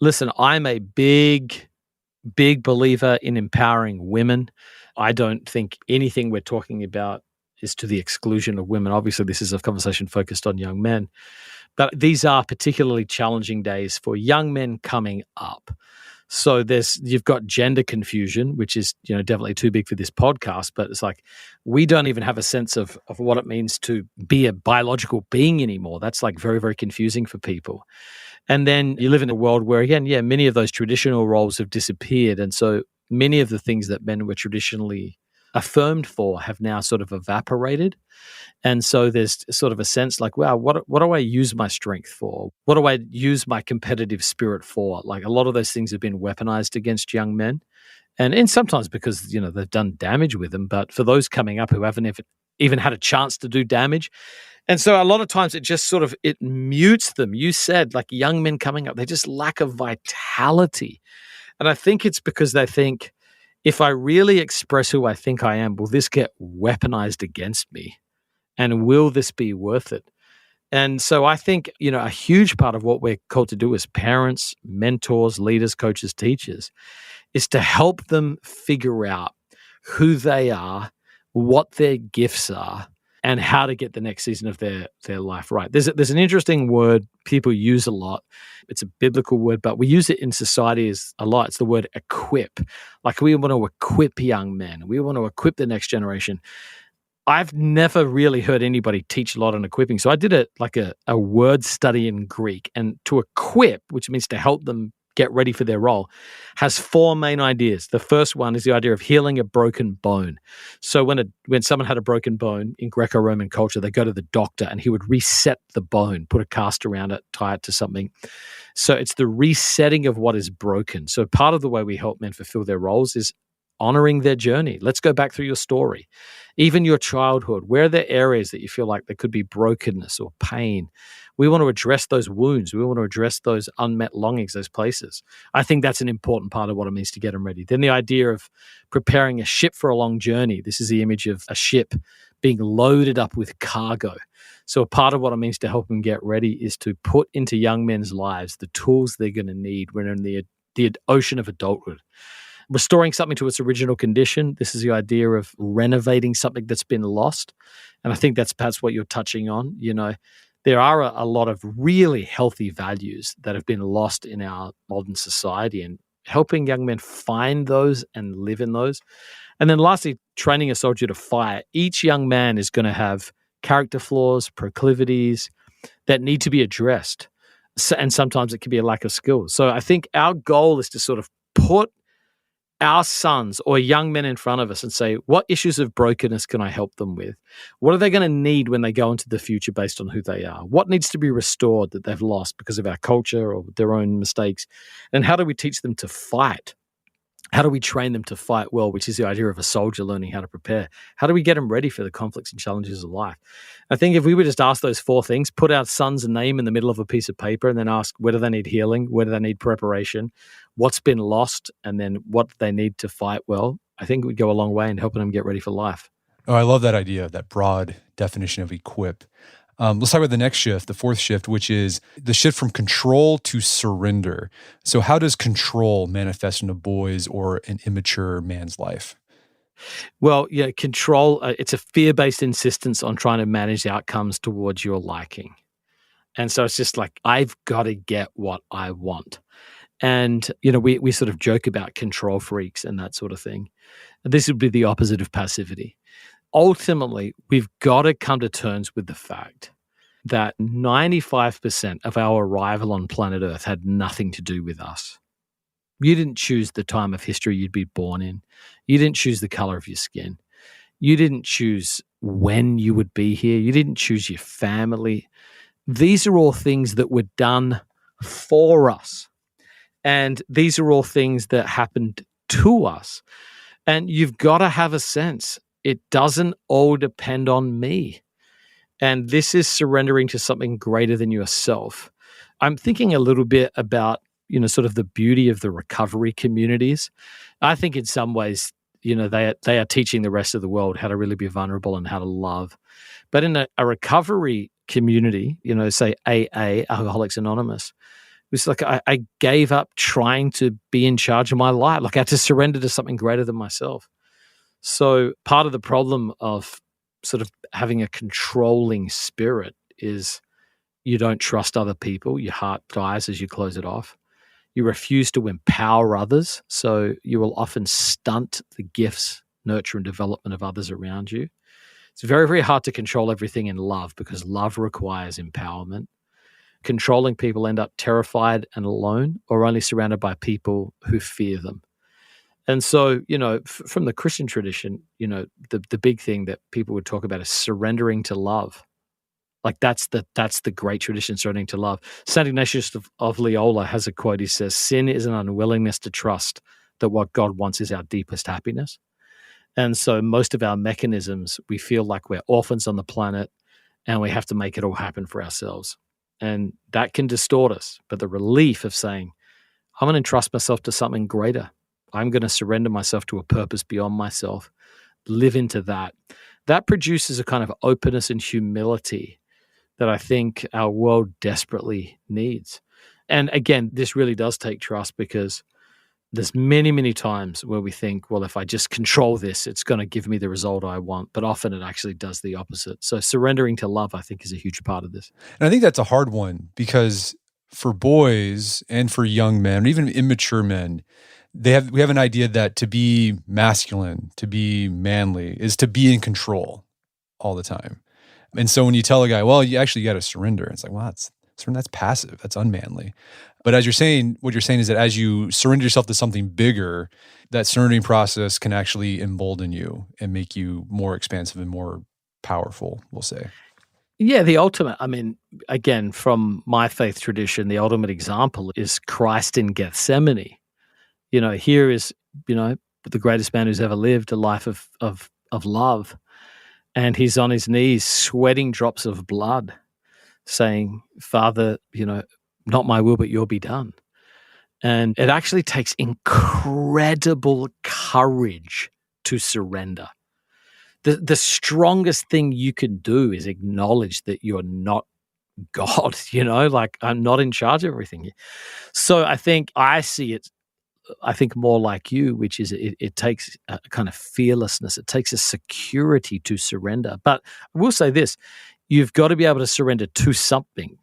[SPEAKER 2] Listen, I'm a big believer in empowering women. I don't think anything we're talking about is to the exclusion of women. Obviously, this is a conversation focused on young men. But these are particularly challenging days for young men coming up. So you've got gender confusion, which is definitely too big for this podcast, but it's like we don't even have a sense of what it means to be a biological being anymore. That's like very, very confusing for people. And then you live in a world where, again, many of those traditional roles have disappeared. And so many of the things that men were traditionally affirmed for have now sort of evaporated. And so there's sort of a sense like, wow, what do I use my strength for? What do I use my competitive spirit for? Like a lot of those things have been weaponized against young men. And sometimes because, they've done damage with them. But for those coming up who haven't even had a chance to do damage. And so a lot of times it just sort of, it mutes them. You said like young men coming up, they just lack a vitality. And I think it's because they think, if I really express who I think I am, will this get weaponized against me? And will this be worth it? And so I think, a huge part of what we're called to do as parents, mentors, leaders, coaches, teachers, is to help them figure out who they are, what their gifts are, and how to get the next season of their life right. There's an interesting word people use a lot. It's a biblical word, but we use it in society a lot. It's the word equip. Like we want to equip young men. We want to equip the next generation. I've never really heard anybody teach a lot on equipping. So I did a word study in Greek. And to equip, which means to help them get ready for their role, has 4 main ideas. The first one is the idea of healing a broken bone. So when someone had a broken bone in Greco-Roman culture, they go to the doctor and he would reset the bone, put a cast around it, tie it to something. So it's the resetting of what is broken. So part of the way we help men fulfill their roles is honoring their journey. Let's go back through your story, even your childhood. Where are the areas that you feel like there could be brokenness or pain? We want to address those wounds. We want to address those unmet longings, those places. I think that's an important part of what it means to get them ready. Then the idea of preparing a ship for a long journey. This is the image of a ship being loaded up with cargo. So a part of what it means to help them get ready is to put into young men's lives the tools they're going to need when they're in the ocean of adulthood. Restoring something to its original condition. This is the idea of renovating something that's been lost. And I think that's perhaps what you're touching on. There are a lot of really healthy values that have been lost in our modern society, and helping young men find those and live in those. And then lastly, training a soldier to fire. Each young man is going to have character flaws, proclivities that need to be addressed. And sometimes it can be a lack of skills. So I think our goal is to sort of put our sons or young men in front of us and say, what issues of brokenness can I help them with? What are they going to need when they go into the future based on who they are? What needs to be restored that they've lost because of our culture or their own mistakes? And how do we teach them to fight? How do we train them to fight well, which is the idea of a soldier learning how to prepare? How do we get them ready for the conflicts and challenges of life? I think if we would just ask those 4 things, put our son's name in the middle of a piece of paper and then ask, where do they need healing? Where do they need preparation? What's been lost? And then what they need to fight well, I think it would go a long way in helping them get ready for life.
[SPEAKER 1] Oh, I love that idea, that broad definition of equip. Let's talk about the next shift, the 4th shift, which is the shift from control to surrender. So how does control manifest in a boy's or an immature man's life?
[SPEAKER 2] Well, yeah, control, it's a fear-based insistence on trying to manage outcomes towards your liking. And so it's just like, I've got to get what I want. And, we sort of joke about control freaks and that sort of thing. This would be the opposite of passivity. Ultimately, we've got to come to terms with the fact that 95% of our arrival on planet Earth had nothing to do with us. You didn't choose the time of history you'd be born in. You didn't choose the color of your skin. You didn't choose when you would be here. You didn't choose your family. These are all things that were done for us. And these are all things that happened to us. And you've got to have a sense it doesn't all depend on me. And this is surrendering to something greater than yourself. I'm thinking a little bit about, sort of the beauty of the recovery communities. I think in some ways, they are teaching the rest of the world how to really be vulnerable and how to love. But in a recovery community, say AA, Alcoholics Anonymous, it was like I gave up trying to be in charge of my life. Like I had to surrender to something greater than myself. So part of the problem of sort of having a controlling spirit is you don't trust other people. Your heart dies as you close it off. You refuse to empower others. So you will often stunt the gifts, nurture, and development of others around you. It's very, very hard to control everything in love because love requires empowerment. Controlling people end up terrified and alone or only surrounded by people who fear them. And so, from the Christian tradition, the big thing that people would talk about is surrendering to love. Like that's the great tradition, surrendering to love. St. Ignatius of Loyola has a quote. He says, sin is an unwillingness to trust that what God wants is our deepest happiness. And so most of our mechanisms, we feel like we're orphans on the planet and we have to make it all happen for ourselves. And that can distort us. But the relief of saying, I'm going to entrust myself to something greater. I'm going to surrender myself to a purpose beyond myself, live into that. That produces a kind of openness and humility that I think our world desperately needs. And again, this really does take trust because there's many, many times where we think, well, if I just control this, it's going to give me the result I want. But often it actually does the opposite. So surrendering to love, I think, is a huge part of this.
[SPEAKER 1] And I think that's a hard one because for boys and for young men, or even immature men, we have an idea that to be masculine, to be manly, is to be in control all the time. And so when you tell a guy, well, you actually got to surrender, it's like, well, that's passive, that's unmanly. But as you're saying, what you're saying is that as you surrender yourself to something bigger, that surrendering process can actually embolden you and make you more expansive and more powerful, we'll say.
[SPEAKER 2] Yeah, the ultimate, again, from my faith tradition, the ultimate example is Christ in Gethsemane. Here is, the greatest man who's ever lived a life of love. And he's on his knees, sweating drops of blood, saying, Father, not my will, but your be done. And it actually takes incredible courage to surrender. The strongest thing you can do is acknowledge that you're not God, like I'm not in charge of everything. So I think I see it, more like you, which is it takes a kind of fearlessness. It takes a security to surrender. But I will say this, you've got to be able to surrender to something.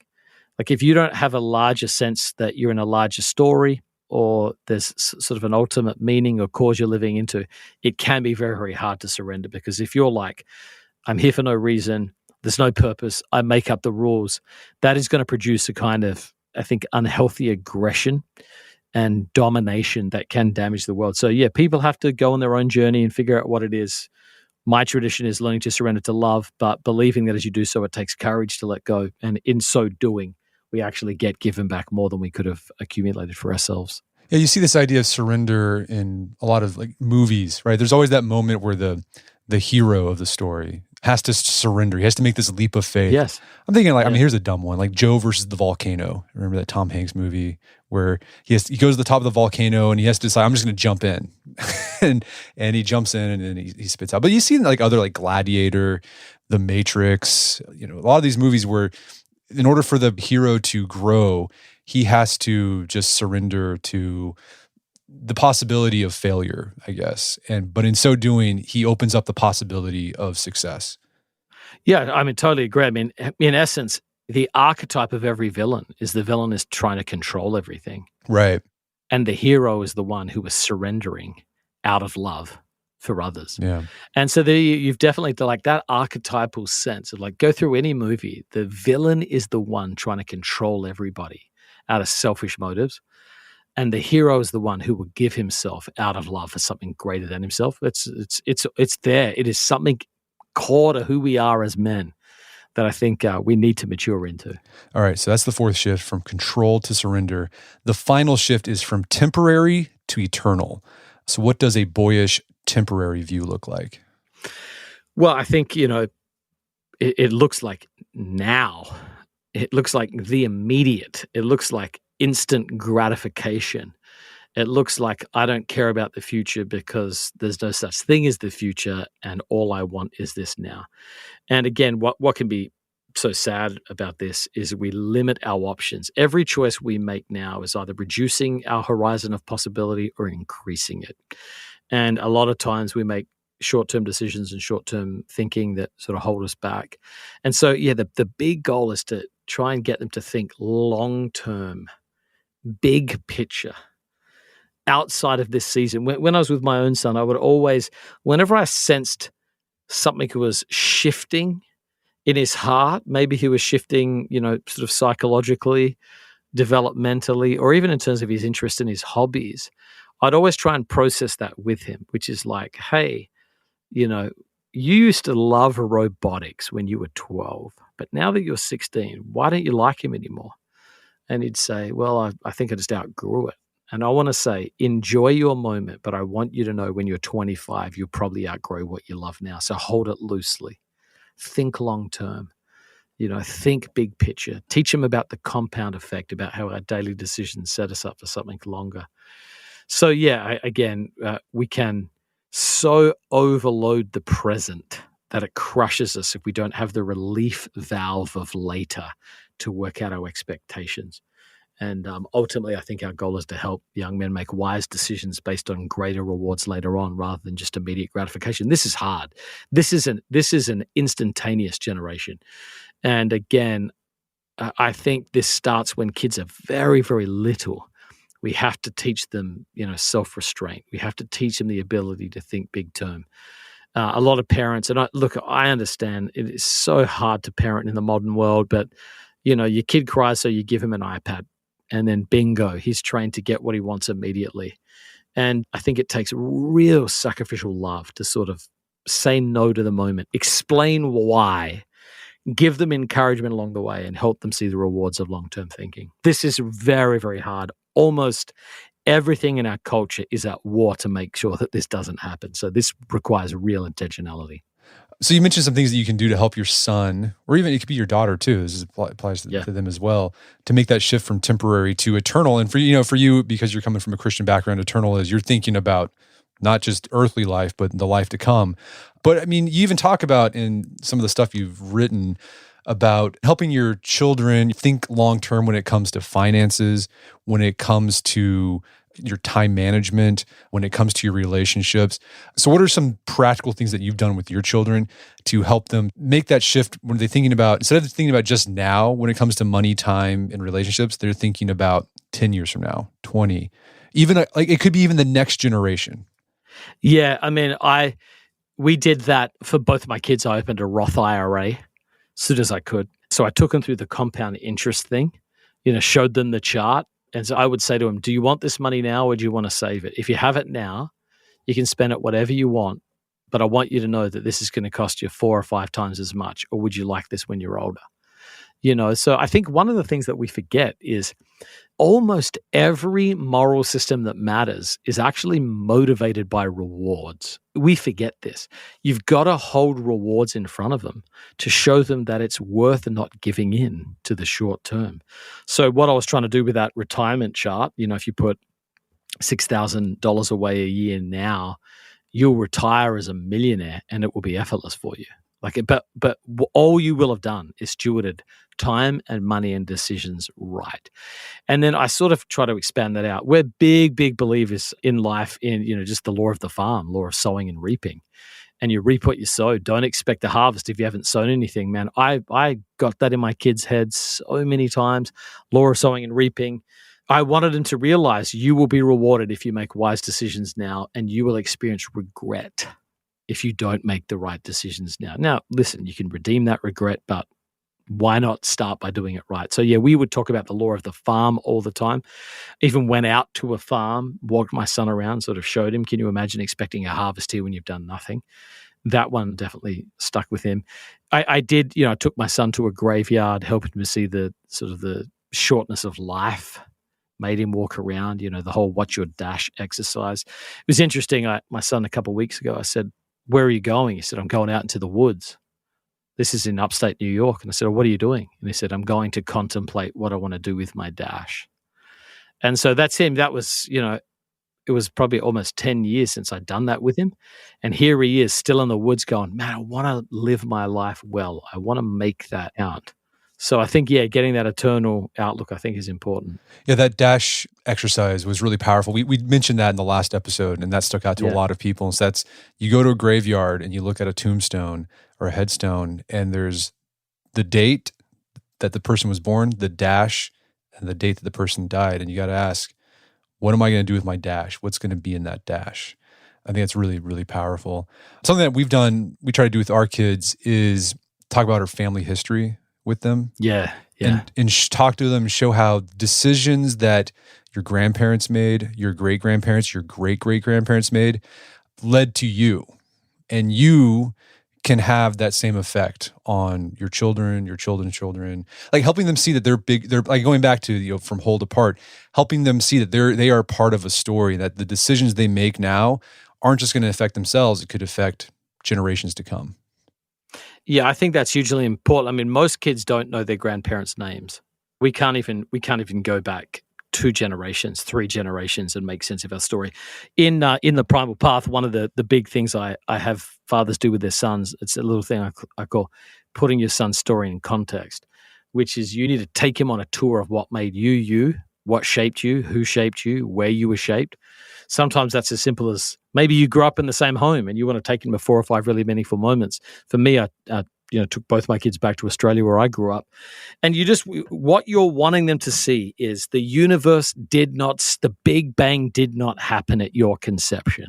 [SPEAKER 2] Like if you don't have a larger sense that you're in a larger story or there's sort of an ultimate meaning or cause you're living into, it can be very, very hard to surrender because if you're like, I'm here for no reason, there's no purpose, I make up the rules, that is going to produce a kind of, I think, unhealthy aggression and domination that can damage the world. So yeah, people have to go on their own journey and figure out what it is. My tradition is learning to surrender to love, but believing that as you do so, it takes courage to let go. And in so doing, we actually get given back more than we could have accumulated for ourselves.
[SPEAKER 1] Yeah, you see this idea of surrender in a lot of like movies, right? There's always that moment where the hero of the story has to surrender. He has to make this leap of faith.
[SPEAKER 2] Yes.
[SPEAKER 1] I'm thinking like, I
[SPEAKER 2] Yeah.
[SPEAKER 1] mean, here's a dumb one, like Joe versus the volcano. Remember that Tom Hanks movie where he goes to the top of the volcano and he has to decide, I'm just going to jump in, and he jumps in and then he spits out. But you see like other like Gladiator, The Matrix, a lot of these movies where in order for the hero to grow, he has to just surrender to the possibility of failure, I guess. But in so doing, he opens up the possibility of success.
[SPEAKER 2] Yeah, I mean, totally agree. I mean, in essence, the archetype of every villain is the villain is trying to control everything.
[SPEAKER 1] Right.
[SPEAKER 2] And the hero is the one who is surrendering out of love for others.
[SPEAKER 1] Yeah.
[SPEAKER 2] And so you've definitely like that archetypal sense of like go through any movie, the villain is the one trying to control everybody out of selfish motives. And the hero is the one who will give himself out of love for something greater than himself. It's there. It is something core to who we are as men that I think we need to mature into.
[SPEAKER 1] All right, so that's the fourth shift, from control to surrender. The final shift is from temporary to eternal. So what does a boyish temporary view look like?
[SPEAKER 2] Well, I think, it looks like now. It looks like the immediate. It looks like instant gratification. It looks like I don't care about the future because there's no such thing as the future, and all I want is this now. And again, what can be so sad about this is we limit our options. Every choice we make now is either reducing our horizon of possibility or increasing it. And a lot of times we make short-term decisions and short-term thinking that sort of hold us back. And so, yeah, the big goal is to try and get them to think long-term, big picture, outside of this season. When I was with my own son, I would always, whenever I sensed something was shifting in his heart, maybe he was shifting, sort of psychologically, developmentally, or even in terms of his interest in his hobbies, I'd always try and process that with him, which is like, hey, you used to love robotics when you were 12, but now that you're 16, why don't you like him anymore? And he'd say, well, I think I just outgrew it. And I want to say, enjoy your moment, but I want you to know when you're 25, you'll probably outgrow what you love now. So hold it loosely. Think long term. Think big picture. Teach them about the compound effect, about how our daily decisions set us up for something longer. So yeah, we can so overload the present that it crushes us if we don't have the relief valve of later to work out our expectations. And ultimately, I think our goal is to help young men make wise decisions based on greater rewards later on, rather than just immediate gratification. This is hard. This is an instantaneous generation. And again, I think this starts when kids are very, very little. We have to teach them, self-restraint. We have to teach them the ability to think big term. A lot of parents, and I understand it is so hard to parent in the modern world, but your kid cries, so you give him an iPad. And then bingo, he's trained to get what he wants immediately. And I think it takes real sacrificial love to sort of say no to the moment, explain why, give them encouragement along the way, and help them see the rewards of long-term thinking. This is very, very hard. Almost everything in our culture is at war to make sure that this doesn't happen. So this requires real intentionality.
[SPEAKER 1] So you mentioned some things that you can do to help your son, or even it could be your daughter too. This applies to them as well, to make that shift from temporary to eternal. And for you, because you're coming from a Christian background, eternal is you're thinking about not just earthly life, but the life to come. But I mean, you even talk about in some of the stuff you've written about helping your children think long-term when it comes to finances, when it comes to your time management, when it comes to your relationships. So what are some practical things that you've done with your children to help them make that shift when they're thinking about, instead of thinking about just now when it comes to money, time, and relationships, they're thinking about 10 years from now, 20, even like it could be even the next generation.
[SPEAKER 2] Yeah, I mean, we did that for both my kids. I opened a Roth IRA as soon as I could. So I took them through the compound interest thing, showed them the chart. And so I would say to them, do you want this money now or do you want to save it? If you have it now, you can spend it whatever you want, but I want you to know that this is going to cost you 4 or 5 times as much. Or would you like this when you're older? So I think one of the things that we forget is almost every moral system that matters is actually motivated by rewards. We forget this. You've got to hold rewards in front of them to show them that it's worth not giving in to the short term. So what I was trying to do with that retirement chart, if you put $6,000 away a year now, you'll retire as a millionaire and it will be effortless for you. But all you will have done is stewarded time and money and decisions right. And then I sort of try to expand that out. We're big believers in life in, just the law of the farm, law of sowing and reaping. And you reap what you sow. Don't expect a harvest if you haven't sown anything, man. I got that in my kids' heads so many times. Law of sowing and reaping. I wanted them to realize you will be rewarded if you make wise decisions now, and you will experience regret if you don't make the right decisions now. Now, listen, you can redeem that regret, but why not start by doing it right? So yeah, we would talk about the law of the farm all the time. Even went out to a farm, walked my son around, sort of showed him, can you imagine expecting a harvest here when you've done nothing? That one definitely stuck with him. I did, I took my son to a graveyard, helping him to see the sort of the shortness of life, made him walk around, the whole watch your dash exercise. It was interesting. My son, a couple of weeks ago, I said, where are you going? He said, I'm going out into the woods. This is in upstate New York. And I said, what are you doing? And he said, I'm going to contemplate what I want to do with my dash. And so that's him. That was, it was probably almost 10 years since I'd done that with him. And here he is still in the woods going, man, I want to live my life well. I want to make that count. So I think, getting that eternal outlook, I think, is important.
[SPEAKER 1] Yeah, that dash exercise was really powerful. We mentioned that in the last episode, and that stuck out to a lot of people. And so that's, you go to a graveyard and you look at a tombstone or a headstone, and there's the date that the person was born, the dash, and the date that the person died. And you got to ask, what am I going to do with my dash? What's going to be in that dash? I think it's really, really powerful. Something that we've done, we try to do with our kids is talk about our family history with them.
[SPEAKER 2] Yeah.
[SPEAKER 1] And talk to them, show how decisions that your grandparents made, your great-grandparents, your great-great-grandparents made, led to you. And you can have that same effect on your children, your children's children. Like helping them see that they're like going back to, from whole to part, helping them see that they are part of a story, that the decisions they make now aren't just going to affect themselves, it could affect generations to come.
[SPEAKER 2] Yeah, I think that's hugely important. I mean, most kids don't know their grandparents' names. We can't even go back 2 generations, 3 generations and make sense of our story. In the Primal Path, one of the big things I have fathers do with their sons, it's a little thing I call putting your son's story in context, which is you need to take him on a tour of what made you, what shaped you, who shaped you, where you were shaped. Sometimes that's as simple as maybe you grew up in the same home and you want to take him to 4 or 5 really meaningful moments. For me, I took both my kids back to Australia where I grew up. And what you're wanting them to see is the universe the Big Bang did not happen at your conception.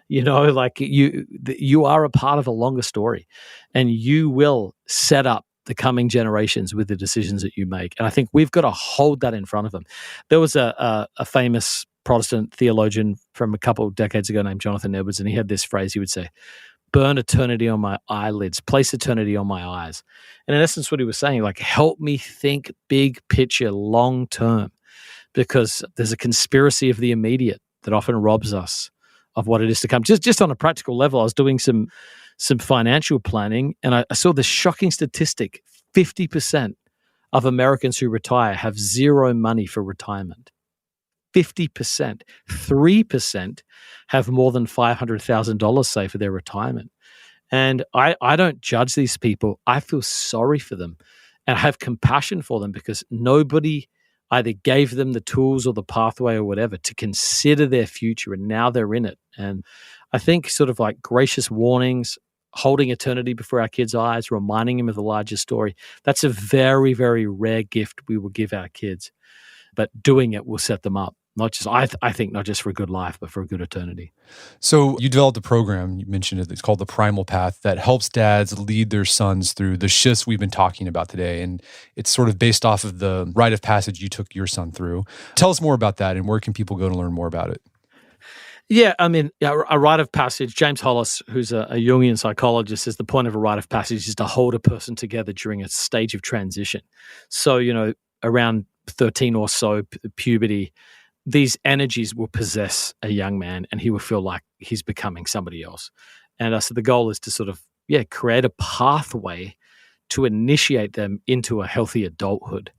[SPEAKER 2] Like you are a part of a longer story, and you will set up the coming generations with the decisions that you make. And I think we've got to hold that in front of them. There was a famous Protestant theologian from a couple of decades ago named Jonathan Edwards, and he had this phrase. He would say, burn eternity on my eyelids, place eternity on my eyes. And in essence, what he was saying, like, help me think big picture, long term, because there's a conspiracy of the immediate that often robs us of what it is to come. Just on a practical level, I was doing some financial planning, and I saw this shocking statistic: 50% of Americans who retire have zero money for retirement. 50%. 3% have more than $500,000 saved for their retirement. And I don't judge these people. I feel sorry for them and have compassion for them, because nobody either gave them the tools or the pathway or whatever to consider their future, and now they're in it. And I think sort of like gracious warnings, holding eternity before our kids' eyes, reminding them of the larger story, that's a very, very rare gift we will give our kids. But doing it will set them up, not just, I think, not just for a good life, but for a good eternity.
[SPEAKER 1] So you developed a program, you mentioned it, it's called the Primal Path, that helps dads lead their sons through the shifts we've been talking about today. And it's sort of based off of the rite of passage you took your son through. Tell us more about that, and where can people go to learn more about it?
[SPEAKER 2] Yeah, I mean, a rite of passage, James Hollis, who's a Jungian psychologist, says the point of a rite of passage is to hold a person together during a stage of transition. So, around 13 or so, puberty, these energies will possess a young man and he will feel like he's becoming somebody else. And so the goal is to sort of, create a pathway to initiate them into a healthy adulthood.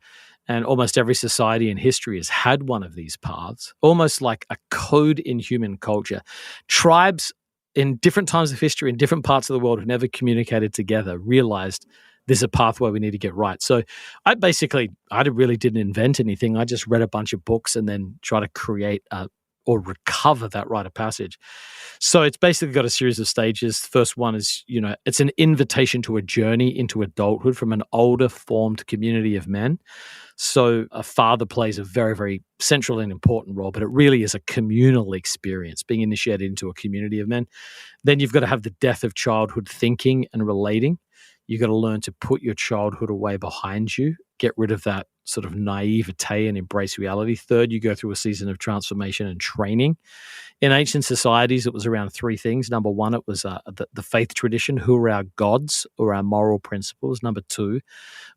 [SPEAKER 2] And almost every society in history has had one of these paths, almost like a code in human culture. Tribes in different times of history, in different parts of the world who never communicated together, realized there's a pathway we need to get right. So I really didn't invent anything. I just read a bunch of books and then try to create or recover that rite of passage. So it's basically got a series of stages. The first one is, it's an invitation to a journey into adulthood from an older formed community of men. So a father plays a very, very central and important role, but it really is a communal experience, being initiated into a community of men. Then you've got to have the death of childhood thinking and relating. You've got to learn to put your childhood away behind you, get rid of that sort of naivete and embrace reality. Third, you go through a season of transformation and training. In ancient societies, it was around three things. Number one, it was the faith tradition. Who are our gods or our moral principles? Number two,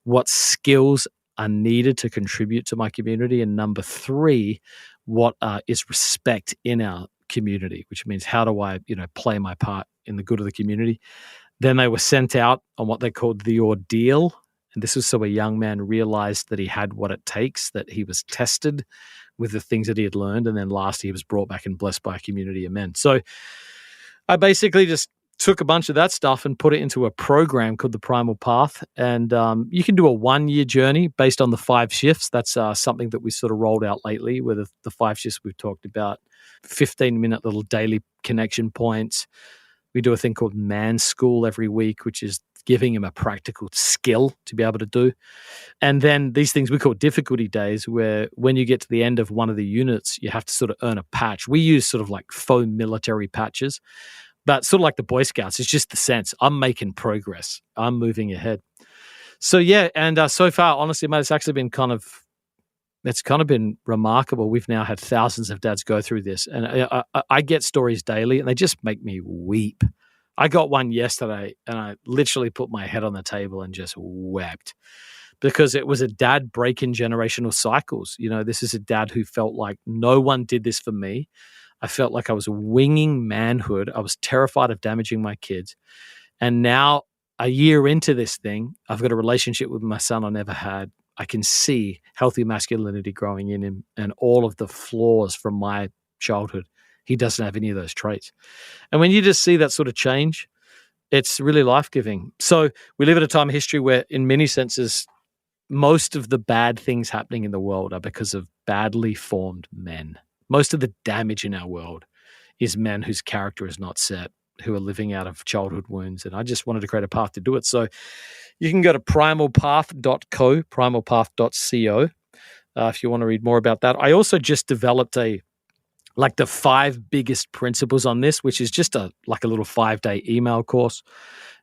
[SPEAKER 2] what skills are needed to contribute to my community? And number three, what is respect in our community, which means how do I, play my part in the good of the community? Then they were sent out on what they called the ordeal. And this was so a young man realized that he had what it takes, that he was tested with the things that he had learned. And then lastly, he was brought back and blessed by a community of men. So I basically just took a bunch of that stuff and put it into a program called the Primal Path. And you can do a 1-year journey based on the 5 shifts. That's something that we sort of rolled out lately with the 5 shifts we've talked about, 15-minute little daily connection points. We do a thing called Man School every week, which is giving him a practical skill to be able to do. And then these things we call difficulty days, where when you get to the end of one of the units, you have to sort of earn a patch. We use sort of like faux military patches, but sort of like the Boy Scouts, it's just the sense I'm making progress. I'm moving ahead. So yeah, and so far, honestly, mate, it's actually been it's kind of been remarkable. We've now had thousands of dads go through this, and I get stories daily, and they just make me weep. I got one yesterday, and I literally put my head on the table and just wept because it was a dad breaking generational cycles. This is a dad who felt like no one did this for me. I felt like I was winging manhood. I was terrified of damaging my kids. And now, a year into this thing, I've got a relationship with my son I never had. I can see healthy masculinity growing in him and all of the flaws from my childhood. He doesn't have any of those traits. And when you just see that sort of change, it's really life-giving. So we live at a time of history where, in many senses, most of the bad things happening in the world are because of badly formed men. Most of the damage in our world is men whose character is not set, who are living out of childhood wounds. And I just wanted to create a path to do it. So you can go to primalpath.co, primalpath.co, if you want to read more about that. I also just developed the 5 biggest principles on this, which is just a little 5-day email course.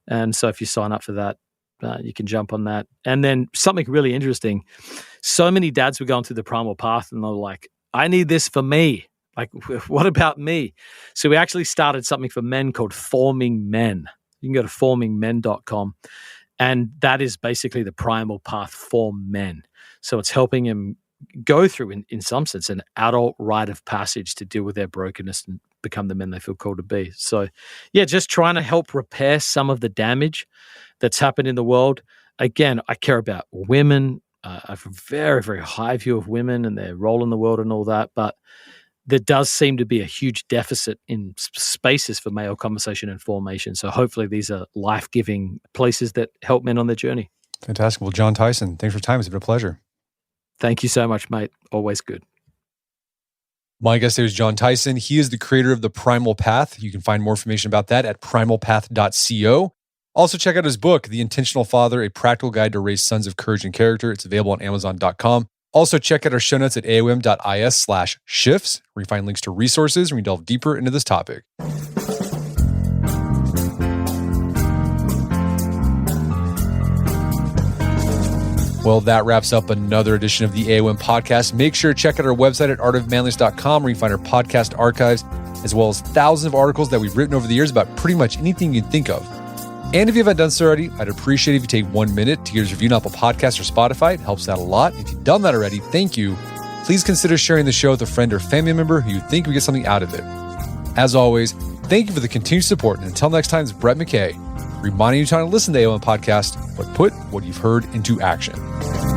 [SPEAKER 2] And so if you sign up for that, you can jump on that. And then something really interesting. So many dads were going through the Primal Path and they're like, I need this for me. Like, what about me? So we actually started something for men called Forming Men. You can go to formingmen.com. And that is basically the Primal Path for men. So it's helping him go through, in some sense, an adult rite of passage to deal with their brokenness and become the men they feel called to be. So, yeah, just trying to help repair some of the damage that's happened in the world. Again, I care about women. I have a very, very high view of women and their role in the world and all that. But there does seem to be a huge deficit in spaces for male conversation and formation. So hopefully these are life-giving places that help men on their journey.
[SPEAKER 1] Fantastic. Well, Jon Tyson, thanks for your time. It's been a pleasure.
[SPEAKER 2] Thank you so much, mate. Always good.
[SPEAKER 1] My guest today was Jon Tyson. He is the creator of the Primal Path. You can find more information about that at primalpath.co. Also, check out his book, The Intentional Father, A Practical Guide to Raise Sons of Courage and Character. It's available on Amazon.com. Also, check out our show notes at aom.is/shifts, where you find links to resources and we delve deeper into this topic. Well, that wraps up another edition of the AOM podcast. Make sure to check out our website at artofmanliness.com, where you find our podcast archives. as well as thousands of articles that we've written over the years about pretty much anything you can think of. And if you haven't done so already, I'd appreciate if you take 1 minute to give us a review on Apple Podcasts or Spotify. It helps out a lot. If you've done that already, thank you. Please consider sharing the show with a friend or family member who you think would get something out of it. As always, thank you for the continued support. And until next time, it's Brett McKay, reminding you to listen to AOM Podcast, but put what you've heard into action.